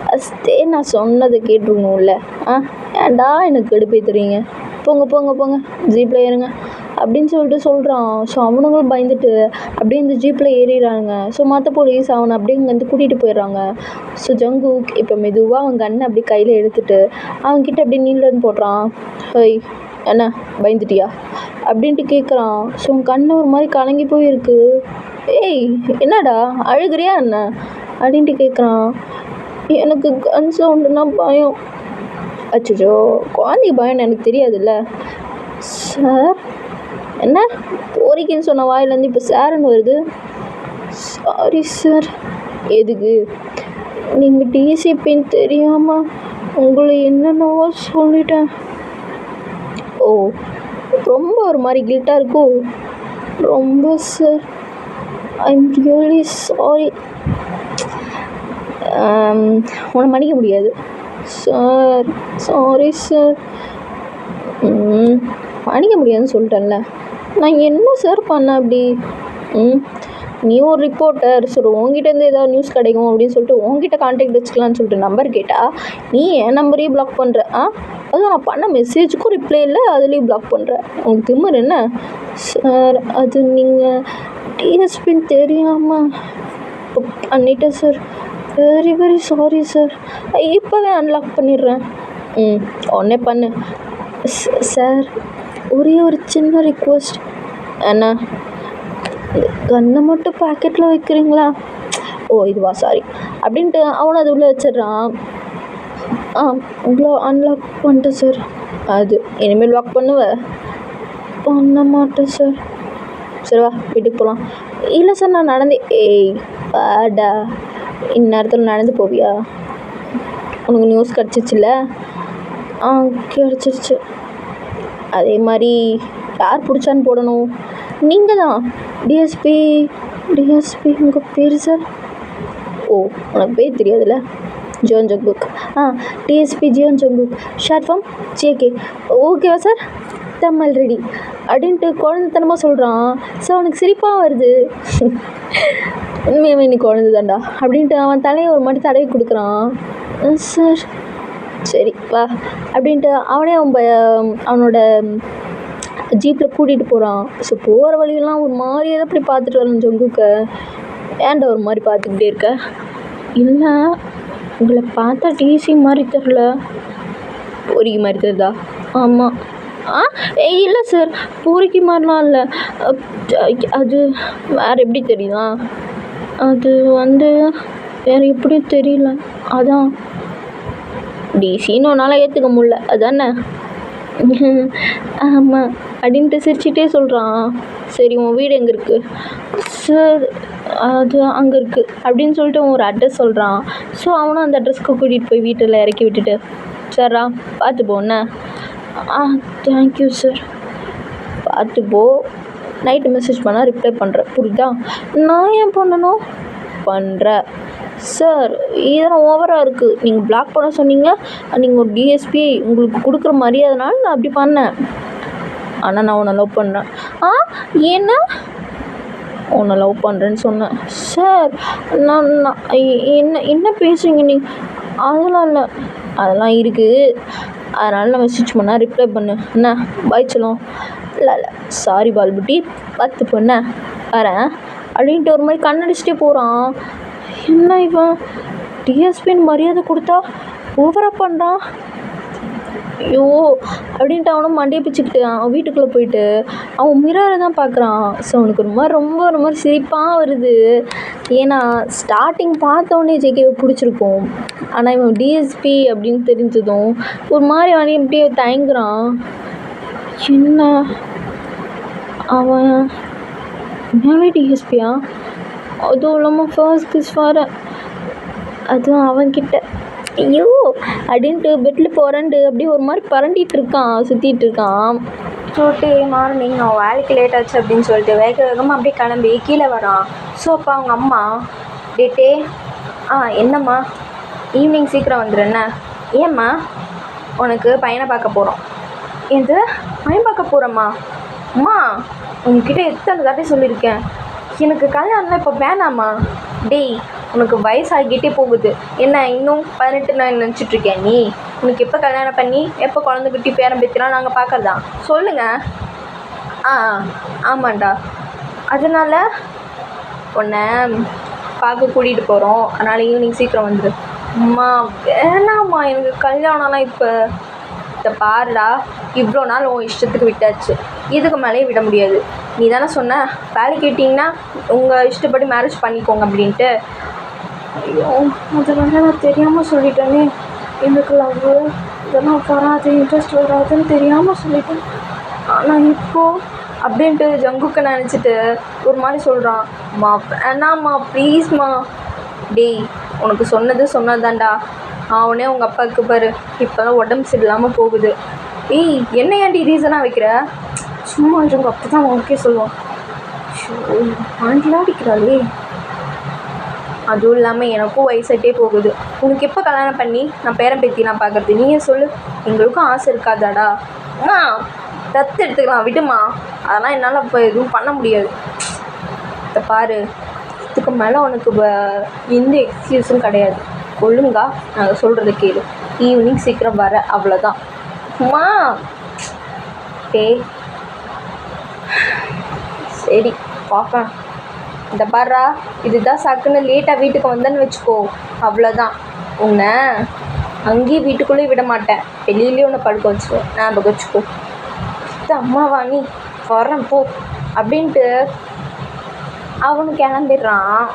Speaker 1: ஃபஸ்ட்டே நான் சொன்னதை கேட்டுருக்கணும்ல. ஏன்டா எனக்கு கடுப்பே தெரியுங்க, போங்க போங்க போங்க ஜீப்பில் ஏறுங்க அப்படின்னு சொல்லிட்டு சொல்கிறான். ஸோ அவனுங்களும் பயந்துட்டு அப்படியே இந்த ஜீப்பில் ஏறிடுறாங்க. ஸோ மற்ற போலீஸ் அவனை அப்படியே இங்கேருந்து கூட்டிகிட்டு போயிடுறாங்க. ஸோ ஜங்குக் இப்போ மெதுவாக அவன் கண்ணை அப்படி கையில் எடுத்துட்டு அவன்கிட்ட அப்படியே நீலன்னு போடுறான். என்ன பயந்துட்டியா அப்படின்ட்டு கேட்குறான். ஸோ உன் கண்ணு ஒரு மாதிரி கலங்கி போயிருக்கு. என்னடா அழுகிறியா என்ன அப்படின்ட்டு கேட்குறான். எனக்கு கன் சவுண்டுனா பயம். அச்சோ குழந்தைக்கு பயம்னு எனக்கு தெரியாதுல்ல சார். என்ன போரிக்கின்னு சொன்ன வாயிலேருந்து இப்போ சார்ன்னு வருது. Sorry sir. எதுக்கு? நீங்கள் டிசிபின்னு தெரியாமல் உங்களை என்னென்னவோ சொல்லிட்டேன். ஓ ரொம்ப ஒரு மாதிரி கில்ட்டாக இருக்கோ? ரொம்ப சார், ஐம் ரியலி சாரி. உன்னை மன்னிக்க முடியாது சார். Sorry sir. மன்னிக்க முடியாதுன்னு சொல்லிட்டேன்ல. நான் என்ன சார் பண்ணேன் அப்படி? நீ ஒரு ரிப்போர்ட்டர், சரி உங்ககிட்டேருந்து ஏதாவது நியூஸ் கிடைக்கும் அப்படின்னு சொல்லிட்டு உங்ககிட்ட கான்டாக்ட் வச்சுக்கலான்னு சொல்லிட்டு நம்பர் கேட்டால் நீ என் நம்பரையும் பிளாக் பண்ணுற. அதுவும் நான் பண்ண மெசேஜுக்கும் ரிப்ளை இல்லை, அதுலேயும் பிளாக் பண்ணுறேன். உங்களுக்கு திமிர் என்ன சார்? அது நீங்கள் டிஎஸ்பின்னு தெரியாமல் பண்ணிட்டேன் sir. Very very sorry sir. இப்போவே அன்லாக் பண்ணிடுறேன். உடனே பண்ணு சார். ஒரே ஒரு சின்ன ரிக்வெஸ்ட். என்ன? கண்ணை மட்டும் பாக்கெட்டில் வைக்கிறீங்களா? ஓ இதுவா, சாரி அப்படின்ட்டு அவனை அது உள்ளே வச்சிடுறான். அன்லாக் பண்ணிட்டேன் சார். அது இனிமேல் லாக் பண்ண மாட்டேன் சார். சரி வா வீட்டுக்கு போகலாம். இல்லை சார் நான் நடந்தே. வாடா, இந்நேரத்தில் நடந்து போவியா? உனக்கு நியூஸ் கிடச்சிச்சில்ல? ஆ கிடச்சிருச்சு. அதே மாதிரி யார் பிடிச்சான்னு போடணும்? நீங்கள் தான். டிஎஸ்பி உங்கள் பேர் சார்? ஓ, உனக்கு பேர் தெரியாதுல்ல? Jeon Jungkook. DSP Jeon Jungkook, short form JK. ஓகேவா சார்? தமிழ் ரெடி அப்படின்ட்டு குழந்தைத்தனமாக சொல்கிறான். ஸோ அவனுக்கு சிரிப்பாக வருது. உண்மையாகவே நீ குழந்தை தான்டா அப்படின்ட்டு அவன் தலையை ஒரு மாதிரி தடவி கொடுக்குறான். சார் சரி வா அப்படின்ட்டு அவனே அவனோட ஜீப்பில் கூட்டிகிட்டு போகிறான். ஸோ போகிற வழியெல்லாம் ஒரு மாதிரி எதை அப்படி பார்த்துட்டு வரணும் ஜங்குக்கை. ஏன்டா ஒரு மாதிரி பார்த்துக்கிட்டே இருக்க? இல்லை, உங்களை பார்த்தா டிசி மாதிரி தெரில. பொறிக்கு மாதிரி தெரியுதா? ஆமாம். இல்லை சார், பொறிக்கு மாதிரிலாம் இல்லை. அது வேறு எப்படி தெரியுதா? அது வேறு எப்படி தெரியல. அதான் டிசின்னு ஒன்றால் ஏற்றுக்க முடில அதானே? ஆமாம் அப்படின்ட்டு சிரிச்சிட்டே சொல்கிறான். சரி உன் வீடு எங்கே இருக்குது? சார் அது அங்கே இருக்குது அப்படின்னு சொல்லிட்டு அவன் ஒரு அட்ரஸ் சொல்கிறான். ஸோ அவனும் அந்த அட்ரஸ்க்கு கூட்டிகிட்டு போய் வீட்டில் இறக்கி விட்டுட்டு, சாரா பார்த்து போண்ணே. Thank you sir. பார்த்து போ. நைட்டு மெசேஜ் பண்ணால் ரிப்ளை பண்ணுறேன், புரியுதா? நான் ஏன் பண்ணணும்? பண்ணுற சார், இதெல்லாம் ஓவராக இருக்குது. நீங்கள் பிளாக் பண்ண சொன்னீங்க, நீங்கள் ஒரு டிஎஸ்பி, உங்களுக்கு கொடுக்குற மரியாதைனால நான் அப்படி பண்ணேன். ஆனால் நான் உன்னை லவ் பண்ணுறேன். என்ன? உன்னை லவ் பண்ணுறேன்னு சொன்னேன் சார். நான் என்ன பேசுகிறீங்க நீ? அதெல்லாம் இல்லை. அதெல்லாம் இருக்குது. அதனால் நான் மெசேஜ் பண்ணால் ரிப்ளை பண்ணு என்ன? பாய் சொல்லும். இல்லை சாரி பால்புட்டி, பார்த்து பொண்ண வரேன் அப்படின்ட்டு ஒரு மாதிரி கண்ணடிச்சிட்டே போகிறான். என்ன இவன் டிஎஸ்பின்னு மரியாதை கொடுத்தா ஓவராக பண்ணுறான். ஐயோ அப்படின்ட்டு அவனும் மண்டையை பிச்சுக்கிட்டு அவன் வீட்டுக்குள்ளே போயிட்டு அவன் மிரரை தான் பார்க்குறான். ஸோ அவனுக்கு ரொம்ப ஒரு மாதிரி சிரிப்பாக வருது. ஏன்னா ஸ்டார்டிங் பார்த்தோன்னே ஜேகேவை பிடிச்சிருக்கும். ஆனால் இவன் டிஎஸ்பி அப்படின்னு தெரிஞ்சதும் ஒரு மாதிரி அவனையும் இப்படியே தயங்குறான். என்ன அவன் உண்மையாகவே டிஎஸ்பியா? அதுவும் இல்லாமல் ஃபர்ஸ்ட் கிஸ் வர அதுவும் அவன்கிட்ட. ஐயோ அப்படின்ட்டு பெட்டில் புரண்டு அப்படியே ஒரு மாதிரி பரண்டிகிட்டு இருக்கான், சுற்றிட்டு இருக்கான். சொல்லிட்டு மார்னிங் அவன் வேலைக்கு லேட் ஆச்சு அப்படின்னு சொல்லிட்டு வேகமாக அப்படியே கிளம்பி கீழே வரான். ஸோ அப்போ அவங்க அம்மா டேட்டே என்னம்மா ஈவினிங் சீக்கிரம் வந்துடுண்ணே. ஏம்மா? உனக்கு பையனை பார்க்க போகிறோம். எது பையன் பார்க்க போகிறோம்மா? அம்மா உங்ககிட்ட எத்தனை தாட்டி சொல்லியிருக்கேன், எனக்கு கல்யாணம்லாம் இப்போ வேணாம்மா. டேய் உனக்கு வயசாகிட்டே போகுது, என்ன இன்னும் 18 நான் நினச்சிட்ருக்கேன் நீ? உனக்கு எப்போ கல்யாணம் பண்ணி எப்போ குழந்தை குட்டி பேரம் பேத்திலாம் நாங்கள் பார்க்கறதா சொல்லுங்கள். ஆமாண்டா, அதனால் உன்னை பார்க்க கூட்டிகிட்டு போகிறோம், அதனால் ஈவினிங் சீக்கிரம் வந்துடு. அம்மா வேணாம்மா, எனக்கு கல்யாணம்லாம் இப்போ இதை பாருடா, இவ்வளோ நாள் உன் இஷ்டத்துக்கு விட்டாச்சு, இதுக்கு மேலேயே விட முடியாது. நீ தானே சொன்ன வேலைக்கு விட்டிங்கன்னா உங்கள் இஷ்டப்படி மேரேஜ் பண்ணிக்கோங்க அப்படின்ட்டு. ஐயோ அது நான் தெரியாமல் சொல்லிட்டேனே, எனக்கு லவ் இதெல்லாம் வராது, இன்ட்ரெஸ்ட் வராதுன்னு தெரியாமல் சொல்லிட்டேன். ஆனால் இப்போது அப்படின்ட்டு ஜங்குக்கு நினச்சிட்டு ஒரு மாதிரி சொல்கிறான். மா வேணாம்மா ப்ளீஸ்மா. டேய் உனக்கு சொன்னதாண்டா. அவனே உங்கள் அப்பாவுக்கு பாரு இப்போ தான் உடம்பு சரியில்லாமல் போகுது. என்ன ஏன்டி ரீசனாக வைக்கிற? சும்மா உங்கள் அப்பா தான் ஓகே சொல்லுவான். ஆண்டிலாம் அடிக்கிறாளே. அதுவும் இல்லாமல் எனக்கும் வயசாகிட்டே போகுது, உனக்கு எப்போ கல்யாணம் பண்ணி நான் பேரன் பேத்திலாம் பார்க்குறது? நீயே சொல்லு, எங்களுக்கும் ஆசை இருக்காதாடா? தத்து எடுத்துக்கலாம் விடுமா, அதெல்லாம் என்னால் இப்போ எதுவும் பண்ண முடியாது. இதை பாரு, இதுக்கு மேலே உனக்கு எந்த எக்ஸ்கியூஸும் கிடையாது. ஒழுங்கா நாங்கள் சொல்கிறத கேளு, ஈவினிங் சீக்கிரம் வர, அவ்வளோதான். அம்மா சரி பார்க்கலாம். இந்த பாரா, இதுதான் சாக்குன்னு லேட்டாக வீட்டுக்கு வந்தேன்னு வச்சுக்கோ, அவ்வளோதான். உன்னை அங்கேயும் வீட்டுக்குள்ளேயே விட மாட்டேன், வெளியிலேயே உன்னை படுக்க வச்சுருவேன், ஞாபகம் வச்சுக்கோ. அம்மாவா நீ வரேன் போ அப்படின்ட்டு அவனு கிளம்பிடுறான்.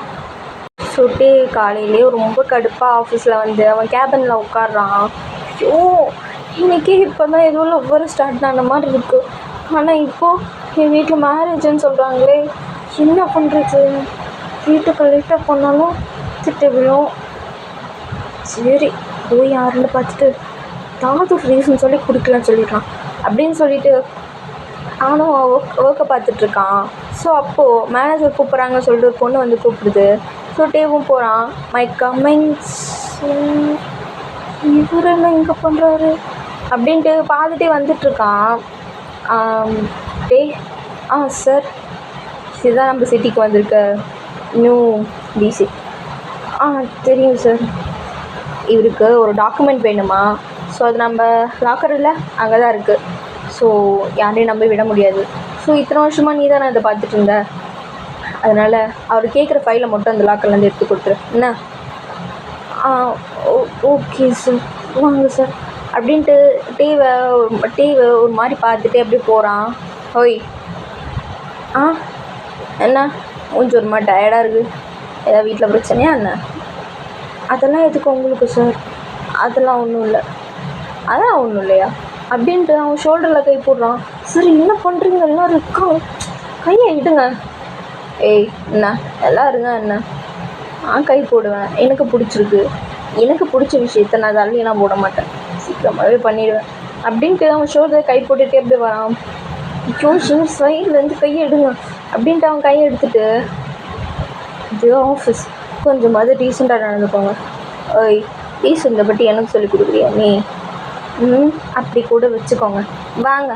Speaker 1: சொல்லிட்டு காலையிலே ரொம்ப கடுப்பாக ஆஃபீஸில் வந்து அவன் கேபினில் உட்காடுறான். ஐயோ இன்றைக்கி இப்போ தான் ஏதோ ஒவ்வொரு ஸ்டார்ட் ஆன மாதிரி இருக்குது. ஆனால் இப்போது என் வீட்டில் மேரேஜுன்னு சொல்கிறாங்களே, என்ன பண்ணுறது? வீட்டுக்கு லேட்டாக போனாலும் திட்டு விழும். சரி போய் யாருன்னு பார்த்துட்டு ஏதாவது ஒரு ரீசன் சொல்லி கொடுக்கலன்னு சொல்லிடுறான். அப்படின்னு சொல்லிட்டு அவனும் ஒர்க்கை பார்த்துட்ருக்கான். ஸோ அப்போது மேனேஜர் கூப்பிட்றாங்கன்னு சொல்லிட்டு ஒரு பொண்ணு வந்து கூப்பிடுது. ஸோ டேவும் போகிறான். மை கமெண்ட்ஸ் இவர் என்ன இங்கே பண்ணுறாரு அப்படின்ட்டு பார்த்துட்டே வந்துட்டுருக்கான். டே சார், இதுதான் நம்ம சிட்டிக்கு வந்திருக்க நியூ டிசி. தெரியும் சார். இவருக்கு ஒரு டாக்குமெண்ட் வேணுமா? ஸோ அது நம்ம லாக்கரில் அங்கே தான் இருக்குது. ஸோ யாரையும் நம்பி விட முடியாது. ஸோ இத்தனை வருஷமாக நீ தானே அதை பார்த்துட்டு இருந்த, அதனால் அவர் கேட்குற ஃபைலை மட்டும் அந்த லாக்கர்லேருந்து எடுத்து கொடுத்துரு என்ன. ஓகே சார், வாங்க சார் அப்படின்ட்டு டிவி ஒரு மாதிரி பார்த்துட்டு அப்படியே போகிறான். ஓய் என்ன கொஞ்சம் ஒரு மாதிரி டயர்டாக இருக்குது, ஏதாவது வீட்டில் பிரச்சனையா என்ன? அதெல்லாம் எதுக்கு உங்களுக்கு சார்? அதெல்லாம் ஒன்றும் இல்லை. அதான் ஒன்றும் இல்லையா அப்படின்ட்டு அவன் ஷோல்டரில் கை போடுறான். சரி என்ன பண்ணுறீங்க எல்லோரும் இருக்கான், கையை இடுங்க. ஏய் என்ன எல்லாம் இருங்க என்ன? கை போடுவேன், எனக்கு பிடிச்சிருக்கு, எனக்கு பிடிச்ச விஷயத்த நான் தள்ளியெல்லாம் போட மாட்டேன், சீக்கிரமாகவே பண்ணிவிடுவேன் அப்படின்ட்டு அவன் ஷோல்டரை கை போட்டுகிட்டே எப்படி வரான். ஜோஷன் சைட்லேருந்து கையை எடுங்க அப்படின்ட்டு அவன் கையை எடுத்துகிட்டு, இது ஆஃபீஸ், கொஞ்சமாவது டீசெண்டாக நடந்துக்கோங்க. ஓய் டீசெண்டை பற்றி எனக்கு சொல்லி கொடுக்குறியா நீ? அப்படி கூட வச்சுக்கோங்க, வாங்க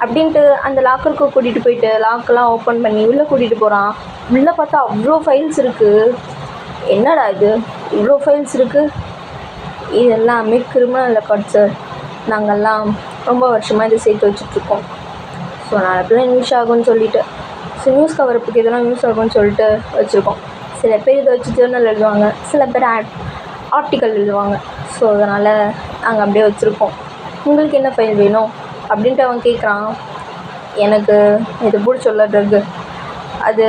Speaker 1: அப்படின்ட்டு அந்த லாக்கருக்கு கூட்டிகிட்டு போயிட்டு லாக்கெல்லாம் ஓப்பன் பண்ணி உள்ளே கூட்டிகிட்டு போகிறான். உள்ளே பார்த்தா அவ்வளோ ஃபைல்ஸ் இருக்குது. என்னடா இது இவ்வளோ ஃபைல்ஸ் இருக்குது? இது எல்லாமே கிரிமினல் ரெக்கார்ட் சார். நாங்கள்லாம் ரொம்ப வருஷமாக இதை சேர்த்து வச்சுட்ருக்கோம். ஸோ நாளைக்குலாம் நியூஸ் ஆகும்னு சொல்லிட்டு, ஸோ நியூஸ் கவரப்புக்கு இதெல்லாம் நியூஸ் ஆகும்னு சொல்லிட்டு வச்சுருக்கோம். சில பேர் இதை வச்சு ஜேர்னல் எழுதுவாங்க, சில பேர் ஆர்டிக்கல் எழுதுவாங்க. ஸோ அதனால் நாங்கள் அப்படியே வச்சுருக்கோம். உங்களுக்கு என்ன ஃபைல் வேணும் அப்படின்ட்டு அவன் கேட்குறான். எனக்கு இது பிடிச்சொல்ல ட்ரக்கு, அது